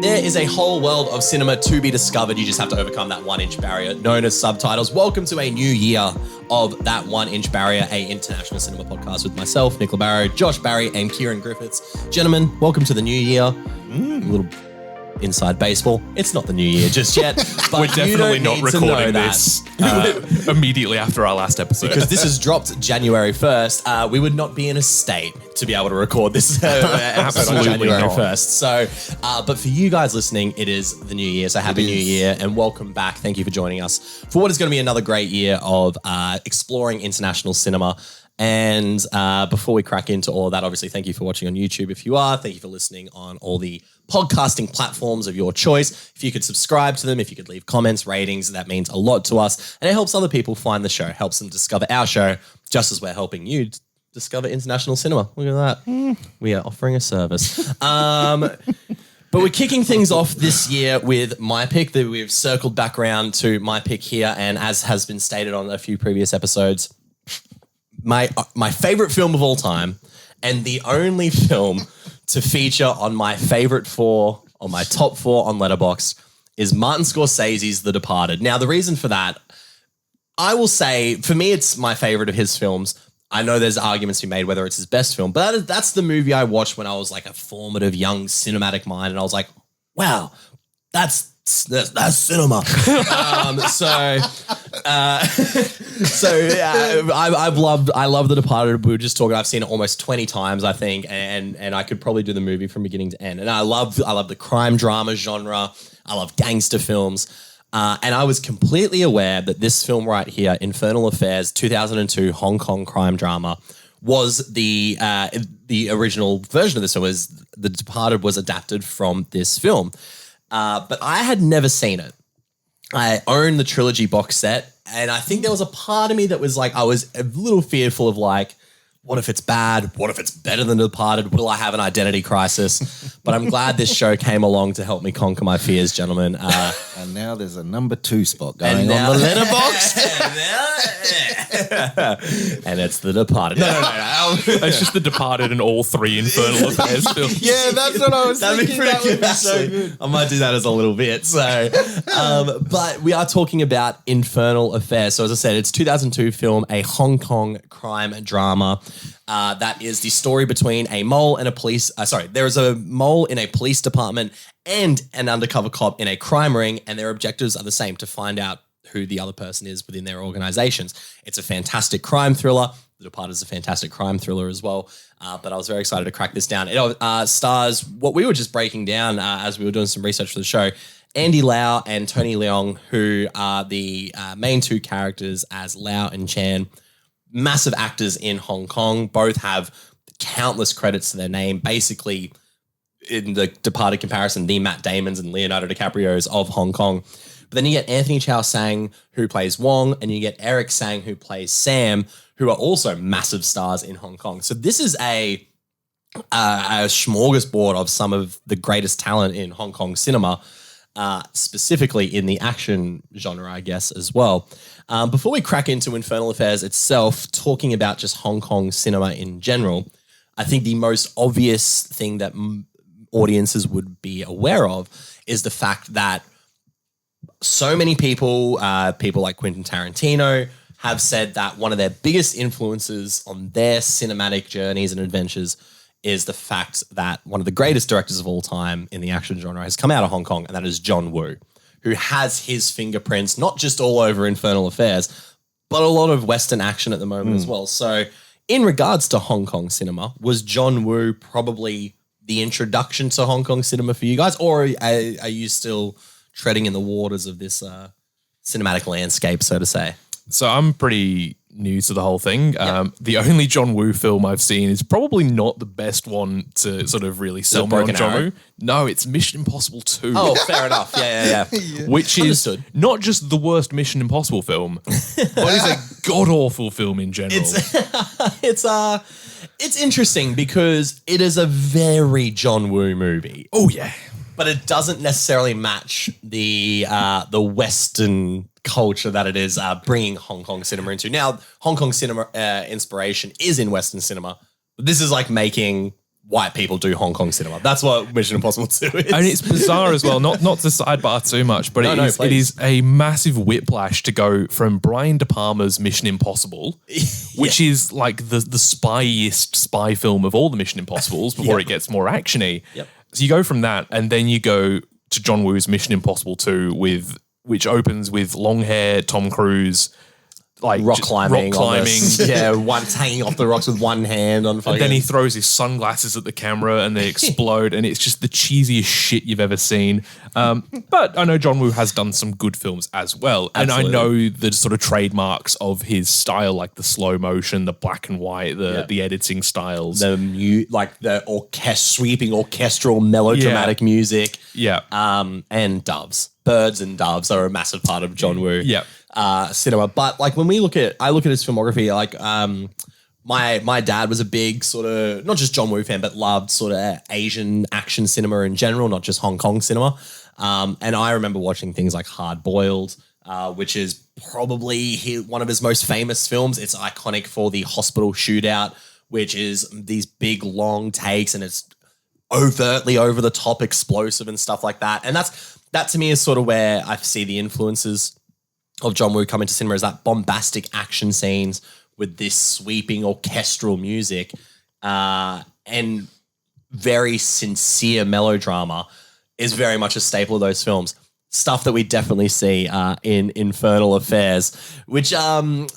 There is a whole world of cinema to be discovered. You just have to overcome that 1-inch barrier known as subtitles. Welcome to a new year of that 1-inch barrier, a international cinema podcast with myself, Nicola Barrow, Josh Barry, and Kieran Griffiths. Gentlemen, welcome to the new year. A little inside baseball. It's not the new year just yet. But we're definitely not recording this immediately after our last episode. Because this has dropped January 1st. We would not be in a state to be able to record this episode on January 1st. So, but for you guys listening, it is the new year. So happy new year and welcome back. Thank you for joining us for what is going to be another great year of exploring international cinema. And before we crack into all of that, obviously, thank you for watching on YouTube if you are. Thank you for listening on all the podcasting platforms of your choice. If you could subscribe to them, if you could leave comments, ratings, that means a lot to us. And it helps other people find the show, helps them discover our show, just as we're helping you discover international cinema. Look at that. We are offering a service. But we're kicking things off this year with my pick. That we've circled back around to my pick here. And as has been stated on a few previous episodes, my favorite film of all time and the only film to feature on my favorite four, on my top four on Letterboxd, is Martin Scorsese's The Departed. Now, the reason for that, I will say, for me, it's my favorite of his films. I know there's arguments to be made whether it's his best film, but that's the movie I watched when I was like a formative young cinematic mind, and I was like, wow, that's cinema. I love The Departed. We were just talking. I've seen it almost 20 times, I think, and I could probably do the movie from beginning to end. And I love the crime drama genre. I love gangster films. And I was completely aware that this film right here, Infernal Affairs, 2002 Hong Kong crime drama, was the original version of this film. The Departed was adapted from this film. But I had never seen it. I own the trilogy box set, and I think there was a part of me that was like, I was a little fearful of like, what if it's bad? What if it's better than The Departed? Will I have an identity crisis? But I'm glad this show came along to help me conquer my fears, gentlemen. And now there's a number 2 spot going on the letterbox. And it's The Departed. No. It's just The Departed and all 3 Infernal Affairs films. Yeah, that's what I was thinking. That'd be pretty good. So good. I might do that as a little bit. So, but we are talking about Infernal Affairs. So as I said, it's 2002 film, a Hong Kong crime drama. That is the story between a mole and a police. There is a mole in a police department and an undercover cop in a crime ring, and their objectives are the same: to find out who the other person is within their organizations. It's a fantastic crime thriller. The Departed is a fantastic crime thriller as well. But I was very excited to crack this down. It stars what we were just breaking down as we were doing some research for the show: Andy Lau and Tony Leung, who are the main 2 characters as Lau and Chan. Massive actors in Hong Kong, both have countless credits to their name. Basically, in the Departed comparison, the Matt Damons and Leonardo DiCaprio's of Hong Kong. But then you get Anthony Chow Sang, who plays Wong, and you get Eric Sang, who plays Sam, who are also massive stars in Hong Kong. So this is a smorgasbord of some of the greatest talent in Hong Kong cinema, specifically in the action genre, I guess, as well. Before we crack into Infernal Affairs itself, talking about just Hong Kong cinema in general, I think the most obvious thing that audiences would be aware of is the fact that so many people like Quentin Tarantino, have said that one of their biggest influences on their cinematic journeys and adventures is the fact that one of the greatest directors of all time in the action genre has come out of Hong Kong, and that is John Woo, who has his fingerprints not just all over Infernal Affairs, but a lot of Western action at the moment as well. So in regards to Hong Kong cinema, was John Woo probably the introduction to Hong Kong cinema for you guys, or are you still treading in the waters of this cinematic landscape, so to say? So I'm pretty new to the whole thing. The only John Woo film I've seen is probably not the best one to sort of really sell me on John Woo. No, it's Mission Impossible 2. Oh, fair enough. Yeah. Which is not just the worst Mission Impossible film, but it's a god-awful film in general. It's interesting because it is a very John Woo movie. Oh, yeah. But it doesn't necessarily match the Western culture that it is bringing Hong Kong cinema into. Now, Hong Kong cinema inspiration is in Western cinema, but this is like making white people do Hong Kong cinema. That's what Mission Impossible 2 is. And it's bizarre as well, not to sidebar too much, but it is a massive whiplash to go from Brian De Palma's Mission Impossible, which is like the spyiest spy film of all the Mission Impossibles before it gets more actiony. Yep. So you go from that, and then you go to John Woo's Mission Impossible 2, which opens with long hair Tom Cruise, like rock climbing. Yeah, one's hanging off the rocks with one hand on fire. And then he throws his sunglasses at the camera and they explode, and it's just the cheesiest shit you've ever seen. But I know John Woo has done some good films as well. Absolutely. And I know the sort of trademarks of his style, like the slow motion, the black and white, the editing styles. The sweeping orchestral melodramatic music. Yeah. And doves. Birds and doves are a massive part of John Woo. Yeah. Cinema. But like when I look at his filmography, like my dad was a big sort of not just John Woo fan, but loved sort of Asian action cinema in general, not just Hong Kong cinema. And I remember watching things like Hard Boiled, which is probably one of his most famous films. It's iconic for the hospital shootout, which is these big long takes, and it's overtly over the top, explosive and stuff like that. And that to me is sort of where I see the influences of John Woo come into cinema, is that bombastic action scenes with this sweeping orchestral music and very sincere melodrama is very much a staple of those films. Stuff that we definitely see in Infernal Affairs, which, this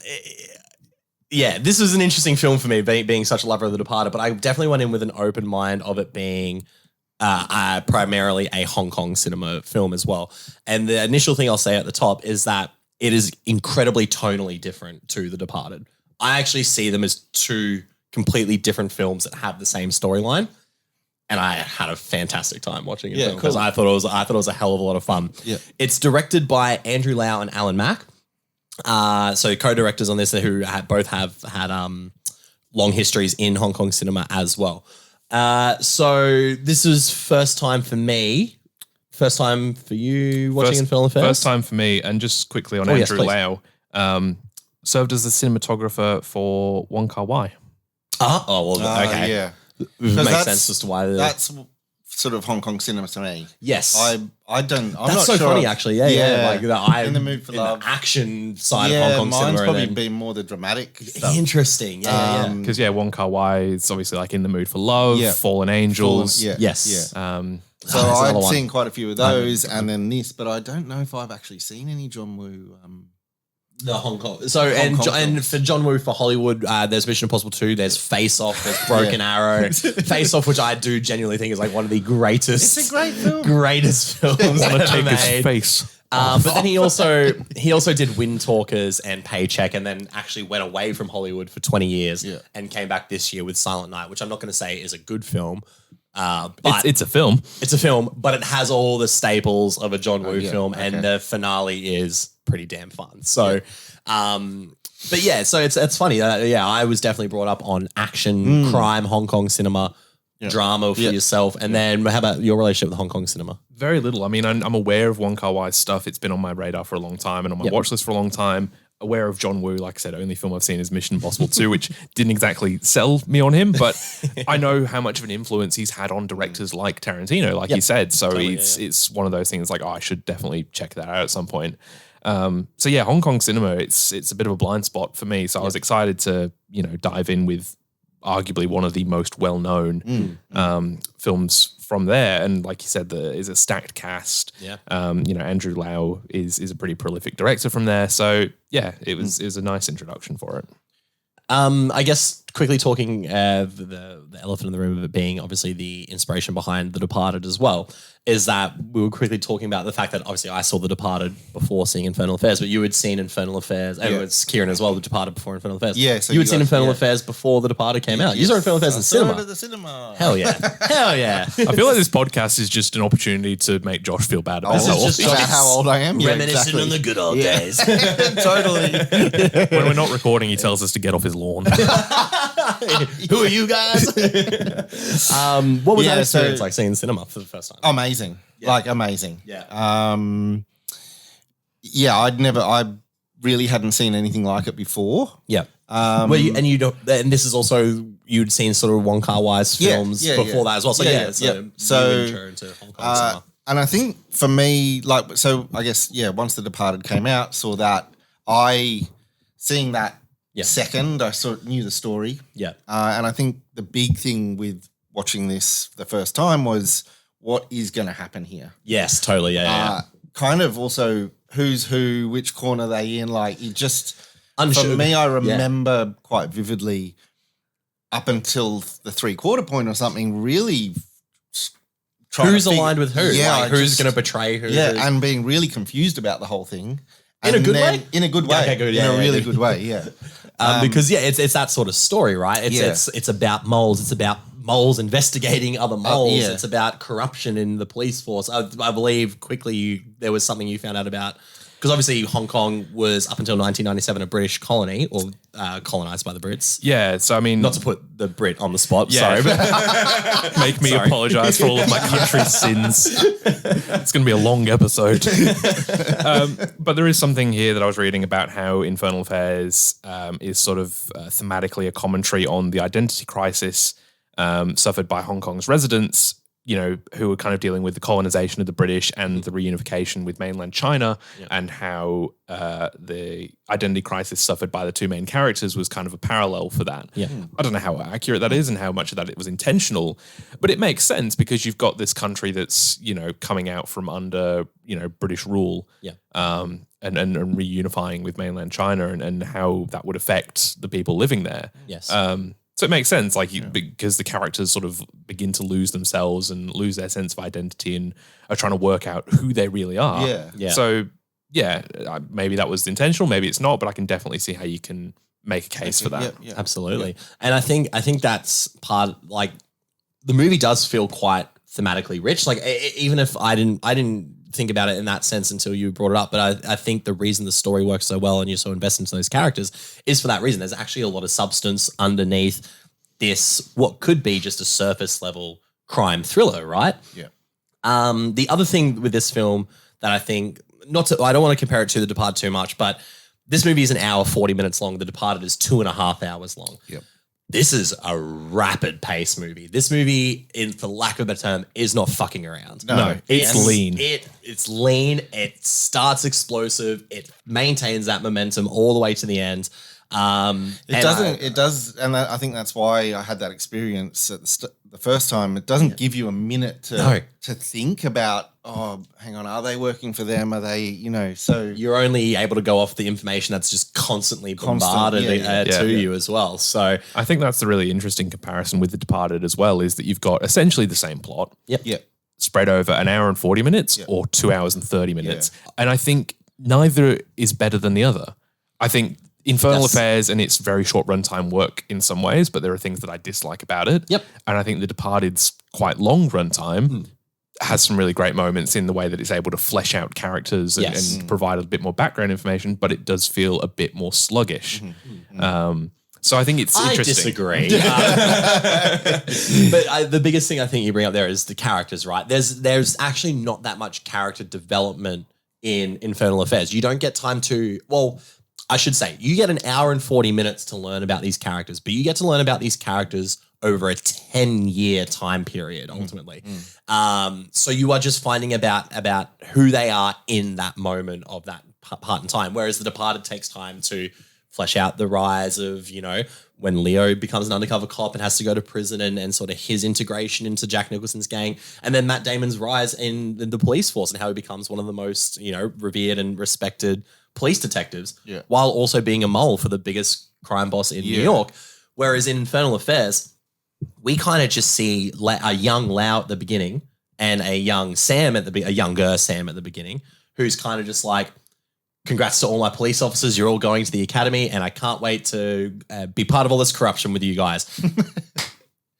was an interesting film for me, being such a lover of The Departed, but I definitely went in with an open mind of it being primarily a Hong Kong cinema film as well. And the initial thing I'll say at the top is that it is incredibly tonally different to The Departed. I actually see them as two completely different films that have the same storyline, and I had a fantastic time watching it because I thought it was a hell of a lot of fun. Yeah. It's directed by Andrew Lau and Alan Mack, so co-directors on this who both have had long histories in Hong Kong cinema as well. So this is first time for me. First time for you watching Infernal Affairs? First time for me, and just quickly on Andrew Lau, served as the cinematographer for Wong Kar-wai. Okay. Yeah. Makes sense as to why. That's sort of Hong Kong cinema to me. Yes. I'm That's not so sure. funny, actually. Yeah. Like I'm In the Mood for Love. The action side of Hong Kong mine's cinema. probably been more the dramatic stuff. Interesting. Yeah. Because Wong Kar-wai is obviously like In the Mood for Love, Fallen Angels. Yes. Yeah. So I've seen quite a few of those, and then this, but I don't know if I've actually seen any John Woo. The Hong Kong. So and for John Woo for Hollywood, there's Mission Impossible 2, there's Face Off, there's Broken Arrow. Face Off, which I do genuinely think is like one of the greatest. It's a great film. Greatest films ever Take made. his face. But then he also did Wind Talkers and Paycheck, and then actually went away from Hollywood for 20 years and came back this year with Silent Night, which I'm not going to say is a good film. But It's a film. It's a film, but it has all the staples of a John Woo film, and the finale is pretty damn fun. So, so it's funny. I was definitely brought up on action, crime, Hong Kong cinema, drama for yourself. And then how about your relationship with Hong Kong cinema? Very little. I mean, I'm aware of Wong Kar-wai's stuff. It's been on my radar for a long time and on my watch list for a long time. Aware of John Woo, like I said, only film I've seen is Mission Impossible 2, which didn't exactly sell me on him, but I know how much of an influence he's had on directors like Tarantino, like you said. So it's one of those things like, I should definitely check that out at some point. Hong Kong cinema, it's a bit of a blind spot for me. So I was excited to, dive in with arguably one of the most well-known films from there. And like you said, there is a stacked cast. Yeah. Andrew Lau is a pretty prolific director from there. So yeah, it was a nice introduction for it. I guess quickly talking the elephant in the room of it being obviously the inspiration behind The Departed as well, is that we were quickly talking about the fact that obviously I saw The Departed before seeing Infernal Affairs, but you had seen Infernal Affairs, and it's Kieran as well, The Departed before Infernal Affairs. Yeah, so you had seen Infernal Affairs before The Departed came out. You saw Infernal Affairs in cinema. At the cinema. Hell yeah. Hell yeah. I feel like this podcast is just an opportunity to make Josh feel bad about how old I am. Reminiscing on the good old days. Totally. When we're not recording, he tells us to get off his lawn. Who are you guys? What was that experience like seeing cinema for the first time? Amazing. Like amazing. Yeah. I really hadn't seen anything like it before. Yeah. And this is also, you'd seen sort of Wong Kar-wai's films before that as well. So So intro into Hong Kong cinema. And I think for me, I guess, once The Departed came out, seeing that second, I knew the story. Yeah. And I think the big thing with watching this the first time was what is going to happen here. Yes, totally. Yeah. Kind of also who's who, which corner they in. Like, you just, Unsure. for me, I remember quite vividly up until the 3/4 point or something, really who's aligned with who? Yeah, like, who's going to betray who? Yeah, and being really confused about the whole thing. In a good way? In a good way. Okay, good. In a really good way, yeah. Because it's that sort of story, right? It's about moles. It's about moles investigating other moles. It's about corruption in the police force. I believe quickly there was something you found out about, because obviously Hong Kong was up until 1997 a British colony, or colonized by the Brits. Yeah, so I mean, not to put the Brit on the spot. Sorry, but make me apologize for all of my country's sins. It's going to be a long episode. But there is something here that I was reading about how Infernal Affairs is sort of thematically a commentary on the identity crisis suffered by Hong Kong's residents, who were kind of dealing with the colonization of the British and the reunification with mainland China, and how the identity crisis suffered by the two main characters was kind of a parallel for that. Yeah. I don't know how accurate that is and how much of that it was intentional, but it makes sense because you've got this country that's, coming out from under, British rule, and reunifying with mainland China, and how that would affect the people living there. Yes. So it makes sense, because the characters sort of begin to lose themselves and lose their sense of identity and are trying to work out who they really are. Yeah. So, maybe that was intentional, maybe it's not, but I can definitely see how you can make a case for that. Yeah. Absolutely. Yeah. And I think that's part, the movie does feel quite thematically rich. Like, even if I didn't think about it in that sense until you brought it up, but I think the reason the story works so well and you're so invested into those characters is for that reason. There's actually a lot of substance underneath this, what could be just a surface level crime thriller, right? Yeah. The other thing with this film that I think, I don't want to compare it to The Departed too much, but this movie is an hour, 40 minutes long. The Departed is 2.5 hours long. Yep. This is a rapid pace movie. This movie, for lack of a better term, is not fucking around. No, it's lean. It's lean. It starts explosive. It maintains that momentum all the way to the end. It does, and I think that's why I had that experience at the first time. It doesn't give you a minute to think about, hang on, are they working for them? Are they, so you're only able to go off the information that's just constantly bombarded to you as well. So I think that's the really interesting comparison with The Departed as well, is that you've got essentially the same plot. Yep. Spread over an hour and 40 minutes or 2 hours and 30 minutes. And I think neither is better than the other. I think Infernal Affairs and its very short runtime work in some ways, but there are things that I dislike about it. Yep. And I think The Departed's quite long runtime has some really great moments in the way that it's able to flesh out characters and provide a bit more background information, but it does feel a bit more sluggish. So I think it's interesting. I disagree. But the biggest thing I think you bring up there is the characters, right? There's actually not that much character development in Infernal Affairs. You don't get time to, I should say, you get an hour and 40 minutes to learn about these characters, but you get to learn about these characters over a 10-year time period, ultimately. So you are just finding about who they are in that moment of that part in time, whereas The Departed takes time to flesh out the rise of, when Leo becomes an undercover cop and has to go to prison and sort of his integration into Jack Nicholson's gang, and then Matt Damon's rise in the police force and how he becomes one of the most, revered and respected police detectives, while also being a mole for the biggest crime boss in New York. Whereas in Infernal Affairs, we kind of just see a young Lau at the beginning and a young Sam a younger Sam at the beginning, who's kind of just like, congrats to all my police officers. You're all going to the academy and I can't wait to be part of all this corruption with you guys.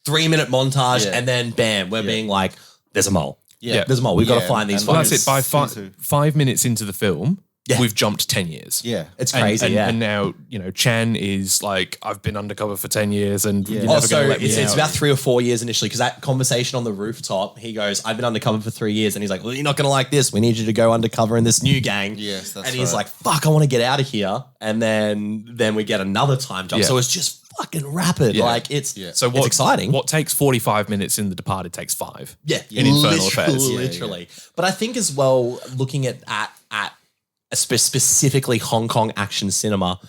3-minute montage and then bam, we're being like, there's a mole. Yeah, there's a mole. We've got to find these. Well, that's it. By 5 minutes into the film, we've jumped 10 years. Yeah. It's crazy, and now, Chan is like, I've been undercover for 10 years and you're never going to let me out. It's about 3 or 4 years initially, because that conversation on the rooftop, he goes, I've been undercover for 3 years. And he's like, well, you're not going to like this. We need you to go undercover in this new gang. Yes, that's And he's like, fuck, I want to get out of here. And then we get another time jump. Yeah. So it's just fucking rapid. Yeah. Like it's So it's exciting. What takes 45 minutes in The Departed takes 5. Yeah, in Infernal Affairs. Literally. But I think as well, looking at specifically Hong Kong action cinema,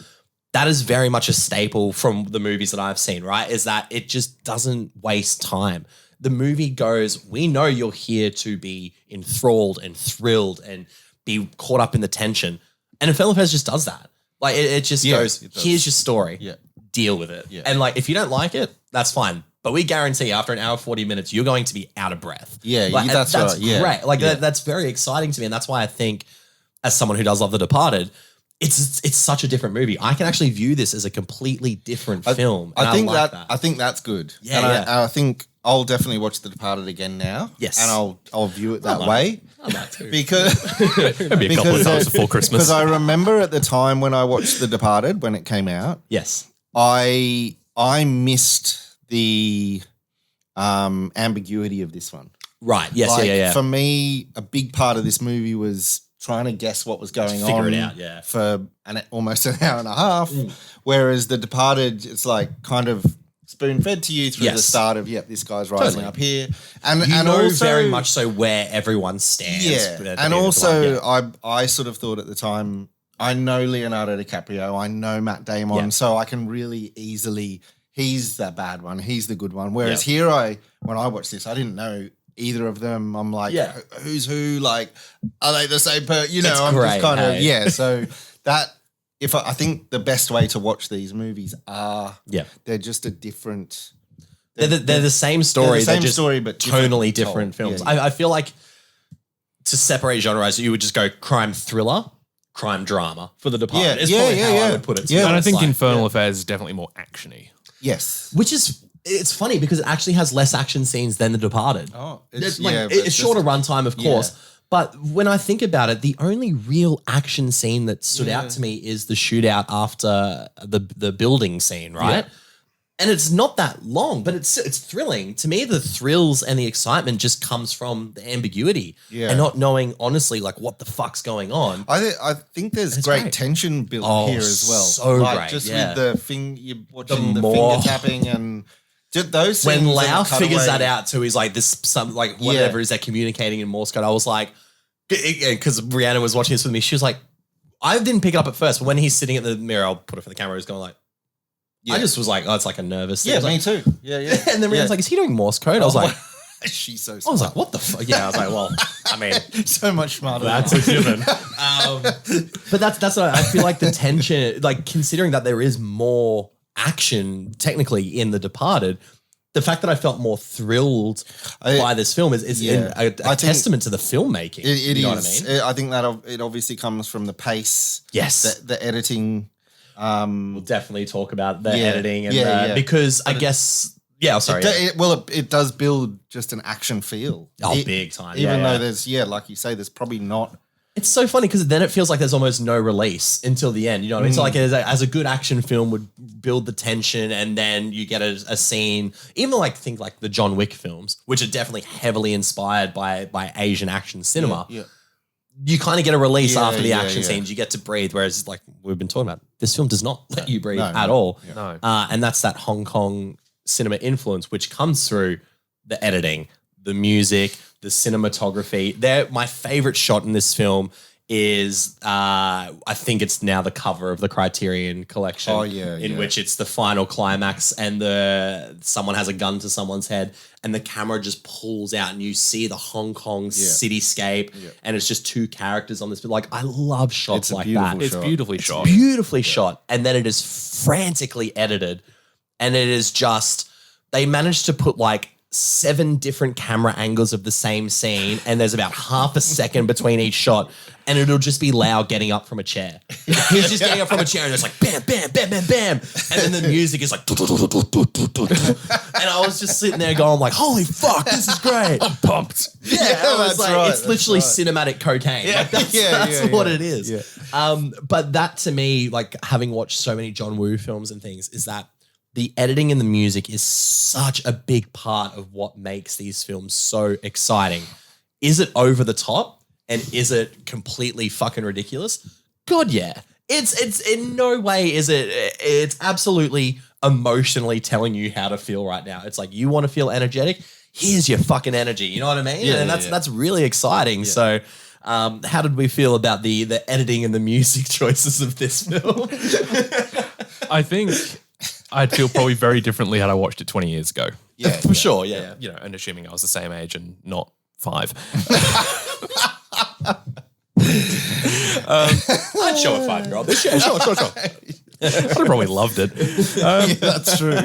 that is very much a staple from the movies that I've seen, right? Is that it just doesn't waste time. The movie goes, we know you're here to be enthralled and thrilled and be caught up in the tension. And Infernal Affairs just does that. Like it just goes, here's your story. Yeah. Deal with it. Yeah. And like, if you don't like it, that's fine. But we guarantee after an hour, 40 minutes, you're going to be out of breath. Yeah, like, that's right. Yeah. great. Like that's very exciting to me. And that's why I think as someone who does love The Departed, it's such a different movie. I can actually view this as a completely different film. I think I think that's good. Yeah, and I think I'll definitely watch The Departed again now. Yes. And I'll view it that way. I might too. Because Maybe a couple of times before Christmas. Because I remember at the time when I watched The Departed, when it came out, Yes. I missed the ambiguity of this one. Right. Yes. Like, yeah. For me, a big part of this movie was trying to guess what was going on. Figure it out, yeah. For almost an hour and a half. Whereas The Departed, it's like kind of spoon-fed to you through the start of, this guy's rising up here. And You know also, very much so where everyone stands. Yeah. And also, I sort of thought at the time, I know Leonardo DiCaprio, I know Matt Damon, so I can really easily, he's the bad one, he's the good one. Whereas here, when I watched this, I didn't know either of them. I'm like, who's who? Like, are they the same person? You know, I'm great, just kind of, so that, I think the best way to watch these movies are, they're just a different. They're the same story. They're the same just story, but tonally different films. Yeah, yeah. I feel like to separate genres, you would just go crime thriller, crime drama for The Departed. It's probably how I would put it. Yeah, and I think Infernal Affairs is definitely more actiony. Yes. Which is, it's funny because it actually has less action scenes than The Departed. Oh, it's shorter runtime, of course. But when I think about it, the only real action scene that stood out to me is the shootout after the building scene, right? Yeah. And it's not that long, but it's thrilling. To me, the thrills and the excitement just comes from the ambiguity and not knowing, honestly, like what the fuck's going on. I think there's great tension built here as well. So like great, just with the you're watching the more finger tapping and just those scenes. When Lau figures that out too, he's like whatever is they're communicating in Morse code. I was like, because Brianna was watching this with me, she was like, I didn't pick it up at first, but when he's sitting at the mirror, I'll put it for the camera, he's going like, I just was like, oh, it's like a nervous thing. Yeah, me like, too. Yeah. And then Brianna's like, is he doing Morse code? I was like, she's so smart. I was like, what the fuck? Yeah, I was like, well, I mean, so much smarter. That's a given. But that's what I feel like the tension, like considering that there is more action technically in The Departed, the fact that I felt more thrilled by this film is a testament to the filmmaking. It you know is. What I mean? I think that it obviously comes from the pace. Yes. The editing. We'll definitely talk about the editing and because I guess sorry. It does build just an action feel. Big time. Even though there's like you say, there's probably not. It's so funny because then it feels like there's almost no release until the end. You know what I mean? So like as a good action film would build the tension and then you get a scene, even like think like the John Wick films, which are definitely heavily inspired by Asian action cinema. Yeah. You kind of get a release after the action scenes. You get to breathe. Whereas like we've been talking about, this film does not let you breathe at all. No. And that's that Hong Kong cinema influence, which comes through the editing, the music, the cinematography. My favorite shot in this film is I think it's now the cover of the Criterion Collection. In which it's the final climax and someone has a gun to someone's head and the camera just pulls out and you see the Hong Kong cityscape and it's just two characters on this. Like I love shots like that. It's beautifully shot. Beautifully shot. And then it is frantically edited and it is just, they managed to put like 7 different camera angles of the same scene and there's about half a second between each shot and it'll just be Lau getting up from a chair. He's just getting up from a chair and it's like bam, bam, bam, bam, bam. And then the music is like and I was just sitting there going like, holy fuck, this is great. I'm pumped. I was like, it's literally cinematic cocaine. Like that's what it is. Yeah. But that to me, like having watched so many John Woo films and things, is that the editing and the music is such a big part of what makes these films so exciting. Is it over the top and is it completely fucking ridiculous? God, yeah. It's in no way is it. It's absolutely emotionally telling you how to feel right now. It's like, you want to feel energetic? Here's your fucking energy. You know what I mean? And that's really exciting. Yeah. So how did we feel about the editing and the music choices of this film? I think I'd feel probably very differently had I watched it 20 years ago. Yeah, for sure. Yeah. You know, and assuming I was the same age and not 5. I'd show a 5-year-old this. Yeah, sure. I'd have probably loved it. That's true.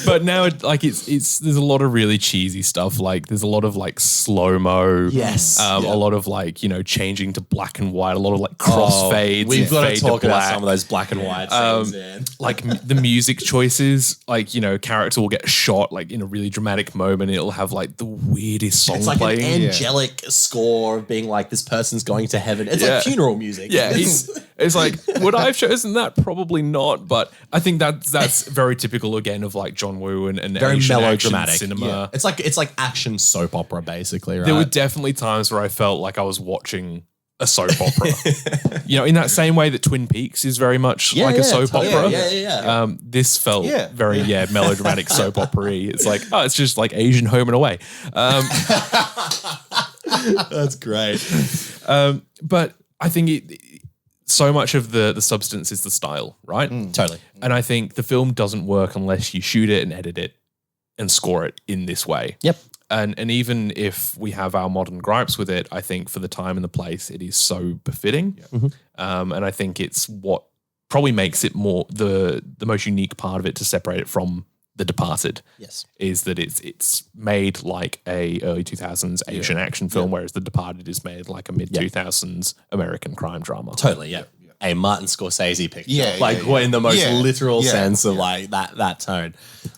But now it's there's a lot of really cheesy stuff. Like there's a lot of like slow-mo. Yes. A lot of like, you know, changing to black and white, a lot of like crossfades. We've got to fade talk about black. some of those black and white scenes, man. Like the music choices, like, you know, character will get shot like in a really dramatic moment. It'll have like the weirdest song It's like playing. an angelic score of being like, this person's going to heaven. It's like funeral music. Yeah, it's like, would I have chosen that? Probably not, but I think that's very typical again of like John Woo and very Asian melodramatic action cinema. Yeah. It's like action soap opera basically, right? There were definitely times where I felt like I was watching a soap opera. You know, in that same way that Twin Peaks is very much like a soap opera. Yeah. This felt very melodramatic soap opera-y. It's like, oh, it's just like Asian Home and Away. That's great. But I think so much of the substance is the style, right? Totally. And I think the film doesn't work unless you shoot it and edit it and score it in this way. Yep. And even if we have our modern gripes with it, I think for the time and the place, it is so befitting. And I think it's what probably makes it more the most unique part of it to separate it from The Departed. Yes. Is that it's made like a early 2000s Asian action film, whereas The Departed is made like a mid 2000s American crime drama. Totally, yeah. A Martin Scorsese picture. In the most literal sense of like that tone.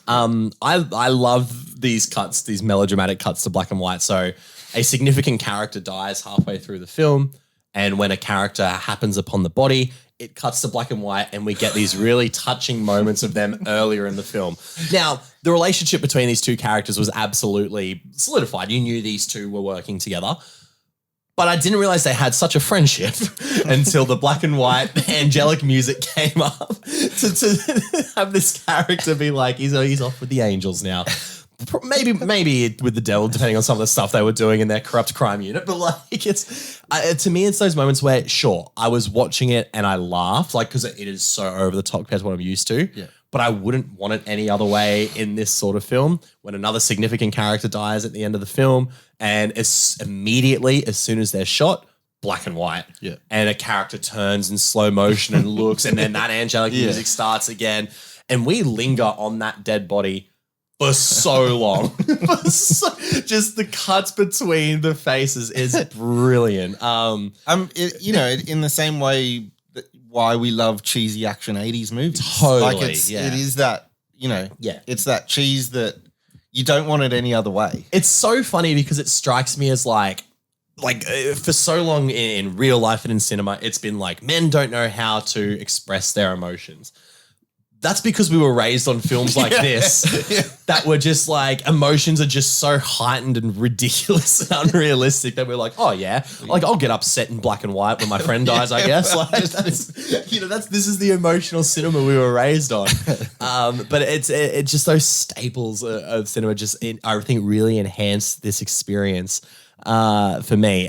I love these cuts, these melodramatic cuts to black and white. So a significant character dies halfway through the film, and when a character happens upon the body, it cuts to black and white, and we get these really touching moments of them earlier in the film. Now, the relationship between these two characters was absolutely solidified. You knew these two were working together. But I didn't realize they had such a friendship until the black and white angelic music came up to have this character be like, he's off with the angels now. Maybe with the devil, depending on some of the stuff they were doing in their corrupt crime unit. But like, it's to me, it's those moments where, sure, I was watching it and I laughed, like, because it is so over the top compared to what I'm used to. Yeah. But I wouldn't want it any other way in this sort of film. When another significant character dies at the end of the film, and immediately, as soon as they're shot, black and white. Yeah. And a character turns in slow motion and looks, and then that angelic music starts again. And we linger on that dead body for so long. Just the cuts between the faces is brilliant. In the same way that why we love cheesy action 80s movies. Totally. It is that, it's that cheese that you don't want it any other way. It's so funny because it strikes me as like for so long in real life and in cinema, it's been like men don't know how to express their emotions. That's because we were raised on films like this that were just like, emotions are just so heightened and ridiculous and unrealistic that we're like, oh yeah, like I'll get upset in black and white when my friend dies, I guess. Like this is the emotional cinema we were raised on. But it's just those staples of cinema I think really enhance this experience. For me,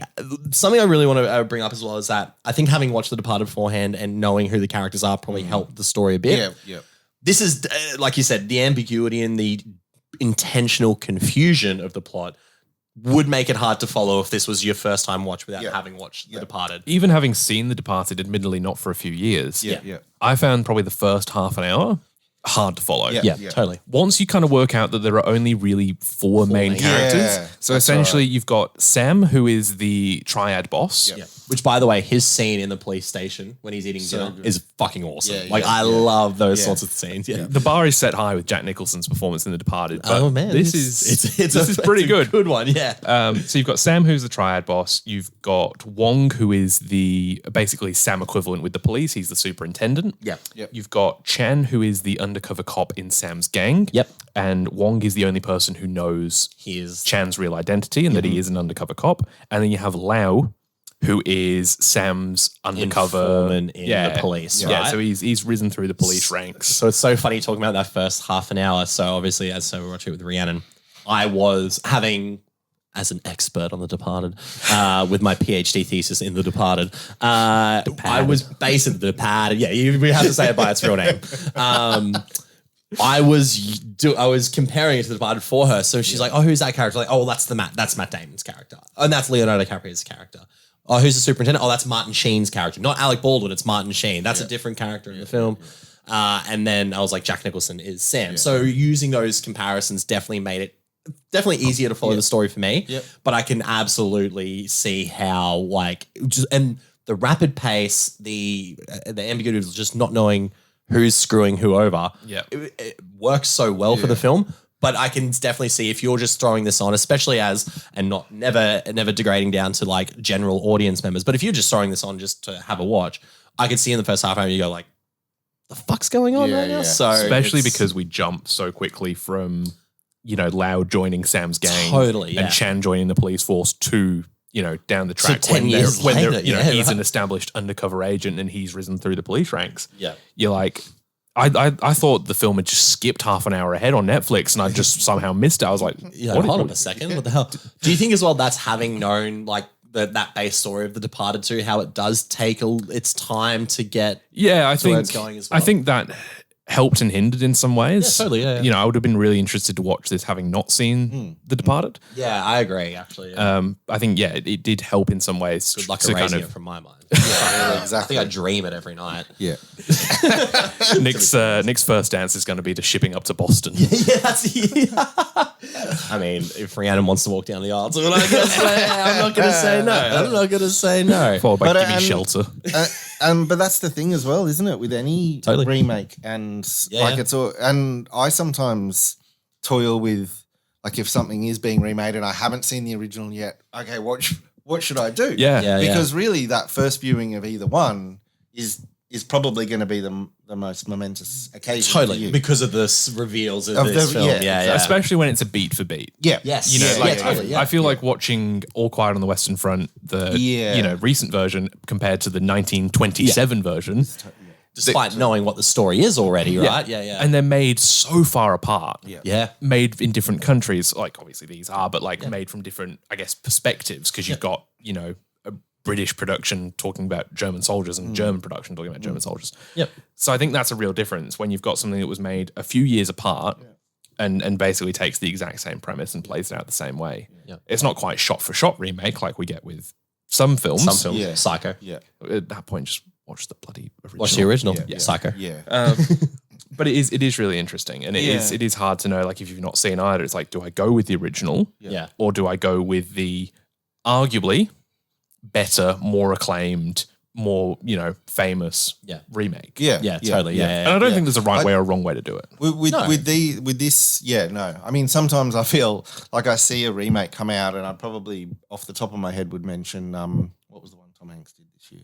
something I really want to bring up as well is that I think having watched The Departed beforehand and knowing who the characters are probably helped the story a bit. Yeah. This is, like you said, the ambiguity and the intentional confusion of the plot would make it hard to follow if this was your first time watch without having watched The Departed. Even having seen The Departed, admittedly not for a few years, Yeah. I found probably the first half an hour hard to follow. Yeah, totally. Once you kind of work out that there are only really four main characters. Yeah, so essentially you've got Sam, who is the triad boss. Yeah. Which, by the way, his scene in the police station when he's eating dinner good. is fucking awesome. Yeah, I love those sorts of scenes. Yeah. The bar is set high with Jack Nicholson's performance in The Departed. But Oh man, this is pretty good. Good one, yeah. So you've got Sam, who's the triad boss. You've got Wong, who is the basically Sam equivalent with the police. He's the superintendent. Yeah. Yep. You've got Chan, who is the undercover cop in Sam's gang. Yep. And Wong is the only person who knows He is Chan's real identity and that he is an undercover cop. And then you have Lau, who is Sam's undercover informant in the police. Yeah, right? so he's risen through the police ranks. So it's so funny talking about that first half an hour. So obviously, as we're watching it with Rhiannon, I was having, as an expert on The Departed, with my PhD thesis in The Departed, I was basically The Departed. Yeah, we have to say it by its real name. I was comparing it to The Departed for her. So she's like, "Oh, who's that character?" Like, "Oh, that's Matt Damon's character, and that's Leonardo DiCaprio's character." "Oh, who's the superintendent?" "Oh, that's Martin Sheen's character, not Alec Baldwin. It's Martin Sheen. That's a different character in the film." And then I was like, Jack Nicholson is Sam. So using those comparisons definitely made it easier to follow the story for me. But I can absolutely see how and the rapid pace, the ambiguity of just not knowing who's screwing who over. It works so well for the film. But I can definitely see if you're just throwing this on, especially never degrading down to like general audience members. But if you're just throwing this on just to have a watch, I could see in the first half hour you go like, the fuck's going on right now? So especially because we jump so quickly from, Lau joining Sam's gang and Chan joining the police force to, down the track So 10 years later, he's an established undercover agent and he's risen through the police ranks. Yeah. You're like, I thought the film had just skipped half an hour ahead on Netflix and I just somehow missed it. I was like, hold on a second. What the hell? Do you think as well that's having known like that base story of The Departed too, how it does take its time to get I think where it's going as well? I think that helped and hindered in some ways. Yeah, totally, yeah. I would have been really interested to watch this having not seen The Departed. Yeah, I agree, actually. Yeah. I think, it did help in some ways. Good luck to erasing kind of, it from my mind. Exactly. I think I dream it every night. Yeah. Nick's first dance is going to be to shipping up to Boston. I mean, if Rhiannon wants to walk down the aisle, I'm not going to say no. Followed by Gimme Shelter. But that's the thing as well, isn't it? With any remake and it's all. And I sometimes toil with like if something is being remade and I haven't seen the original yet. Okay, what should I do? Because really, that first viewing of either one is probably going to be the most momentous occasion. Totally, for you. because of the reveals of this film. Especially when it's a beat for beat. Yeah. Yes. I feel like watching All Quiet on the Western Front, the recent version compared to the 1927 version. Despite knowing what the story is already, right? Yeah. And they're made so far apart. Yeah. Made in different countries. Like, obviously these are, but made from different, I guess, perspectives. Because you've got, a British production talking about German soldiers and German production talking about German soldiers. Yep. So I think that's a real difference when you've got something that was made a few years apart and basically takes the exact same premise and plays it out the same way. Yeah. It's not quite shot-for-shot remake like we get with some films. Psycho. Yeah. At that point, just watch the bloody original. Watch the original. Psycho. Yeah. But it is really interesting, and it is hard to know. Like if you've not seen either, it's like, do I go with the original, or do I go with the arguably better, more acclaimed, more famous remake? Yeah, totally. Yeah. And I don't think there's a right way or a wrong way to do it. With this, no. I mean, sometimes I feel like I see a remake come out, and I probably off the top of my head would mention what was the one Tom Hanks did this year?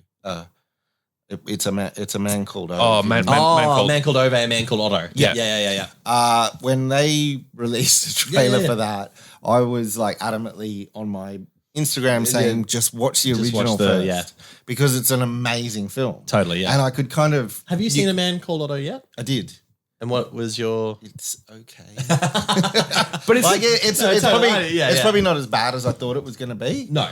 It's a man called Ove. Oh, man called Ove and man called Otto. Yeah. When they released a trailer for that, I was like adamantly on my Instagram saying, just watch the original first. Because it's an amazing film. Totally, yeah. And I could kind of... Have you seen A Man Called Otto yet? I did. And what was your... It's okay. But it's probably not as bad as I thought it was going to be. No.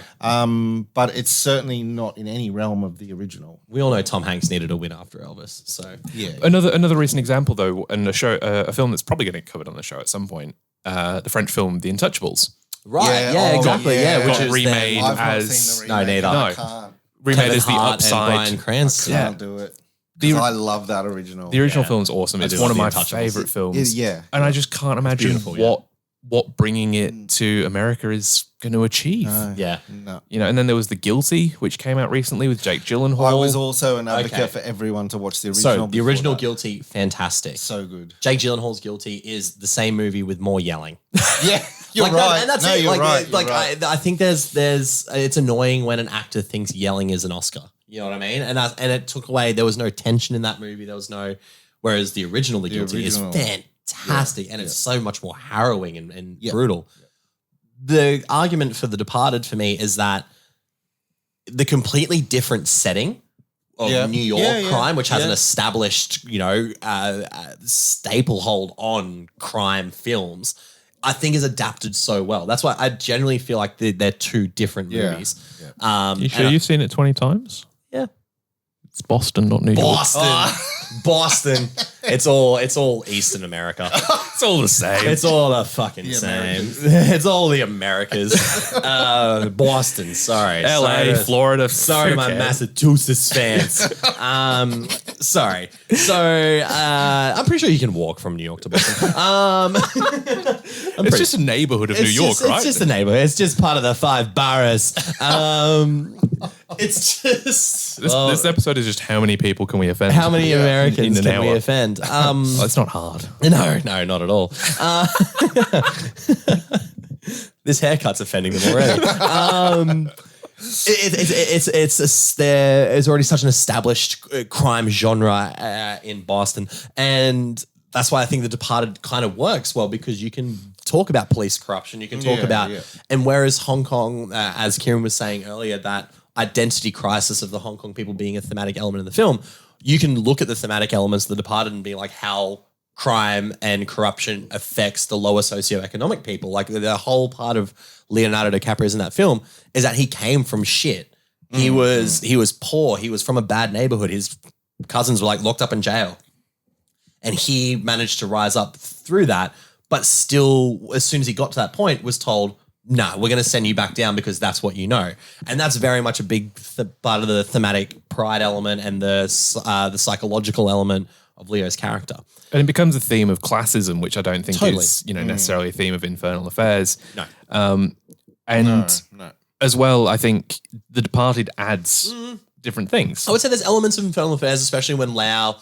But it's certainly not in any realm of the original. We all know Tom Hanks needed a win after Elvis, so... Yeah. Another recent example, though, and a film that's probably going to get covered on the show at some point, the French film The Untouchables. Right, exactly. Which is remade I've not as... seen the remake. No, neither. I can't. Remade as The Hart Upside. and Bryan Cranston. I can't do it. I love that original. The original film's awesome. It's one of my Untouchables. favorite films. Yeah. And I just can't imagine what bringing it to America is going to achieve. No. And then there was The Guilty, which came out recently with Jake Gyllenhaal. I was also an advocate for everyone to watch the original. So the original Guilty, fantastic. So good. Jake Gyllenhaal's Guilty is the same movie with more yelling. Yeah, you're like right. That, and that's no, it. You're right. I think there's it's annoying when an actor thinks yelling is an Oscar. You know what I mean? And it took away. There was no tension in that movie. There was no. Whereas the original, The Guilty, is fantastic, and it's so much more harrowing and brutal. The argument for The Departed for me is that the completely different setting of New York crime, which has an established, staple hold on crime films, I think is adapted so well. That's why I generally feel like they're two different movies. Yeah. You sure you've seen it 20 times? Yeah. It's Boston, not New York. Boston. It's all Eastern America. It's all the same. It's all the fucking same. It's all the Americas. Boston, sorry. LA, Florida. Sorry to my Massachusetts fans. Sorry. So I'm pretty sure you can walk from New York to Boston. It's just a neighborhood of New York, right? It's just a neighborhood. It's just part of the 5 boroughs. It's just... This episode is just how many people can we offend? How many Americans can we offend? It's not hard. No, not at all. This haircut's offending them already. There's already such an established crime genre in Boston, and that's why I think The Departed kind of works well, because you can talk about police corruption, you can talk about, and whereas Hong Kong, as Kieran was saying earlier, that identity crisis of the Hong Kong people being a thematic element in the film, you can look at the thematic elements of The Departed and be like, how crime and corruption affects the lower socioeconomic people. Like the whole part of Leonardo DiCaprio's in that film is that he came from shit. He was poor. He was from a bad neighborhood. His cousins were like locked up in jail. And he managed to rise up through that, but still, as soon as he got to that point, was told, no, we're going to send you back down because that's what you know. And that's very much a big part of the thematic pride element and the psychological element of Leo's character. And it becomes a theme of classism, which I don't think is necessarily a theme of Infernal Affairs. No. As well, I think The Departed adds different things. I would say there's elements of Infernal Affairs, especially when Lau,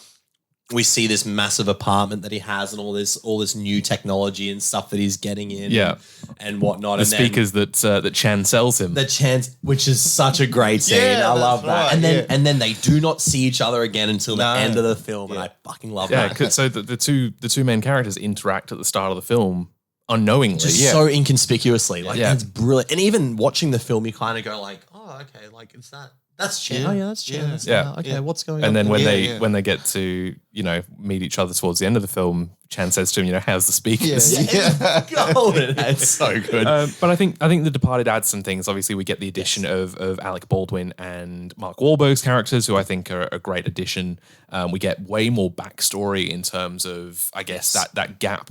we see this massive apartment that he has and all this new technology and stuff that he's getting in and whatnot. The speakers that Chan sells him. The Chan, which is such a great scene. I love that. Right, and then they do not see each other again until the end of the film, and I fucking love that. Yeah, so the two main characters interact at the start of the film unknowingly. Just so inconspicuously. Like, it's brilliant. And even watching the film, you kind of go like, oh, okay, like, it's that. That's Chan. Yeah. Oh, yeah, that's Chan. Okay, what's going on? And then when they get to, meet each other towards the end of the film, Chan says to him, how's the speakers? It's golden. It's so good. But I think The Departed adds some things. Obviously, we get the addition of Alec Baldwin and Mark Wahlberg's characters, who I think are a great addition. We get way more backstory in terms of, I guess, that gap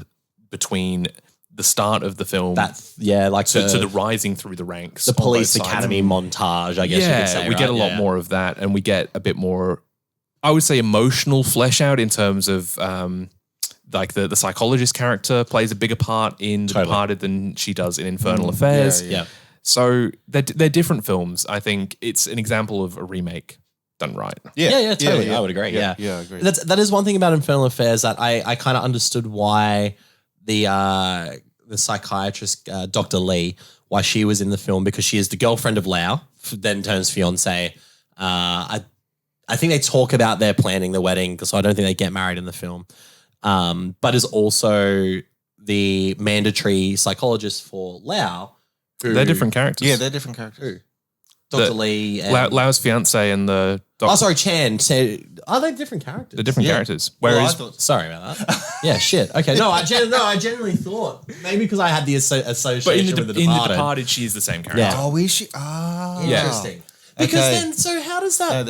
between the start of the film, to the rising through the ranks, the police academy montage. I guess you could say, we get a lot more of that, and we get a bit more, I would say, emotional flesh out in terms of like the psychologist character plays a bigger part in The Departed than she does in Infernal Affairs. Yeah. So they're different films. I think it's an example of a remake done right. Yeah, totally. I would agree. Yeah, I agree. That is one thing about Infernal Affairs that I kind of understood why the psychiatrist, Dr. Lee, why she was in the film, because she is the girlfriend of Lau, then turns fiance. I think they talk about their planning the wedding, so I don't think they get married in the film. But is also the mandatory psychologist for Lau. They're different characters. Yeah, they're different characters. Dr. Lee and Lau's fiance and the doctor. Oh, sorry, Chan. Are they different characters? They're different characters. Whereas, sorry about that. Yeah, shit. Okay, I genuinely thought maybe because I had the association with the Departed. In The Departed, she's the same character. Yeah. Oh, is she? Ah, interesting. Because then, so how does that?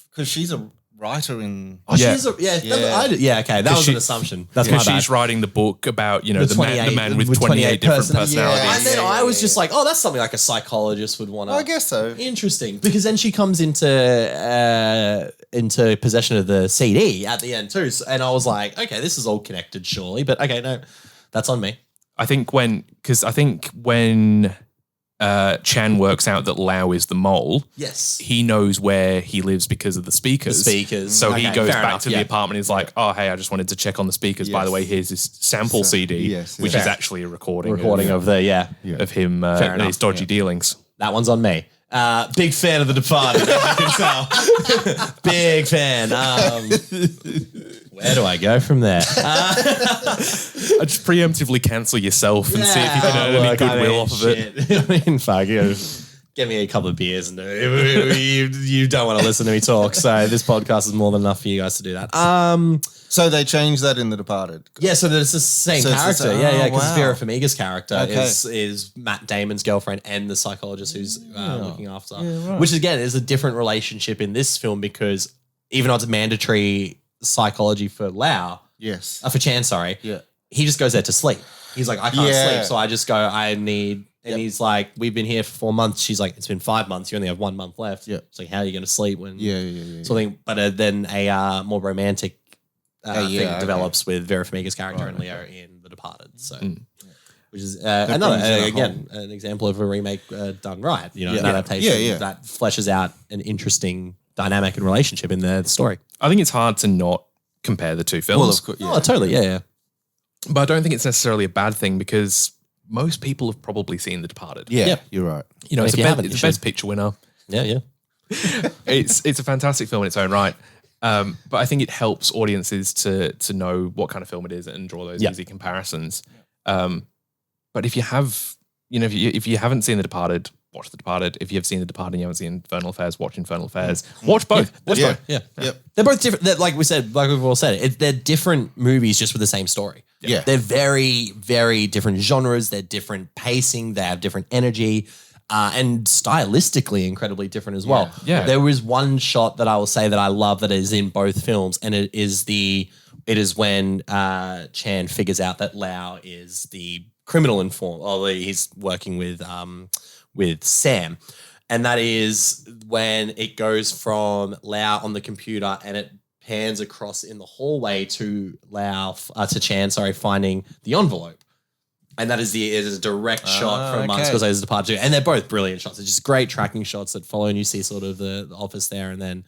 Because she's a writer in. Oh, she's okay. That was an assumption. That's my bad. She's writing the book about the man with 28 different personalities. And then I was just like, oh, that's something like a psychologist would want to. I guess so. Interesting, because then she comes into possession of the CD at the end too, and I was like, okay, this is all connected, surely. But okay, no, that's on me. I think when Chan works out that Lau is the mole. Yes. He knows where he lives because of the speakers. So he goes back to the apartment and he's like, oh, hey, I just wanted to check on the speakers. Yes. By the way, here's this sample CD, which is actually a recording of him and his dodgy dealings. That one's on me. Big fan of The Departed, as you can tell. Big fan. Where do I go from there? Just preemptively cancel yourself and see if you can earn any goodwill off of it. I mean, fuck, Get me a couple of beers and you don't want to listen to me talk. So this podcast is more than enough for you guys to do that. So they changed that in The Departed. Yeah, so it's the same character. Because Vera Farmiga's character is Matt Damon's girlfriend and the psychologist who's looking after. Yeah, right. Which again is a different relationship in this film because even though it's mandatory psychology for Lau, for Chan, he just goes there to sleep. He's like, I can't sleep, so I just go, I need. And he's like, we've been here for 4 months. She's like, it's been 5 months. You only have 1 month left. Yeah. It's like, how are you going to sleep when? Something, but then a more romantic thing develops with Vera Farmiga's character and Leo in The Departed. So, which is another an example of a remake done right. You know, an adaptation that fleshes out an interesting dynamic and relationship in the story. I think it's hard to not compare the two films. Well, of course, oh, totally, yeah. But I don't think it's necessarily a bad thing because most people have probably seen The Departed. Yeah, you're right. You know, it's a best picture winner. Yeah. It's a fantastic film in its own right. But I think it helps audiences to know what kind of film it is and draw those easy comparisons. But if you have, if you haven't seen The Departed, watch The Departed. If you've seen The Departed and you haven't seen Infernal Affairs, watch Infernal Affairs. Watch both. Watch both. Yeah. They're both different. Like we've all said, they're different movies just with the same story. Yeah. They're very, very different genres. They're different pacing. They have different energy. And stylistically incredibly different as well. Yeah. There was one shot that I will say that I love that is in both films, and it is when Chan figures out that Lau is the criminal informant, or he's working with Sam. And that is when it goes from Lau on the computer and it pans across in the hallway to Chan, finding the envelope. And that is a direct shot from Martin Scorsese's Departed. And they're both brilliant shots. They're just great tracking shots that follow, and you see sort of the office there. And then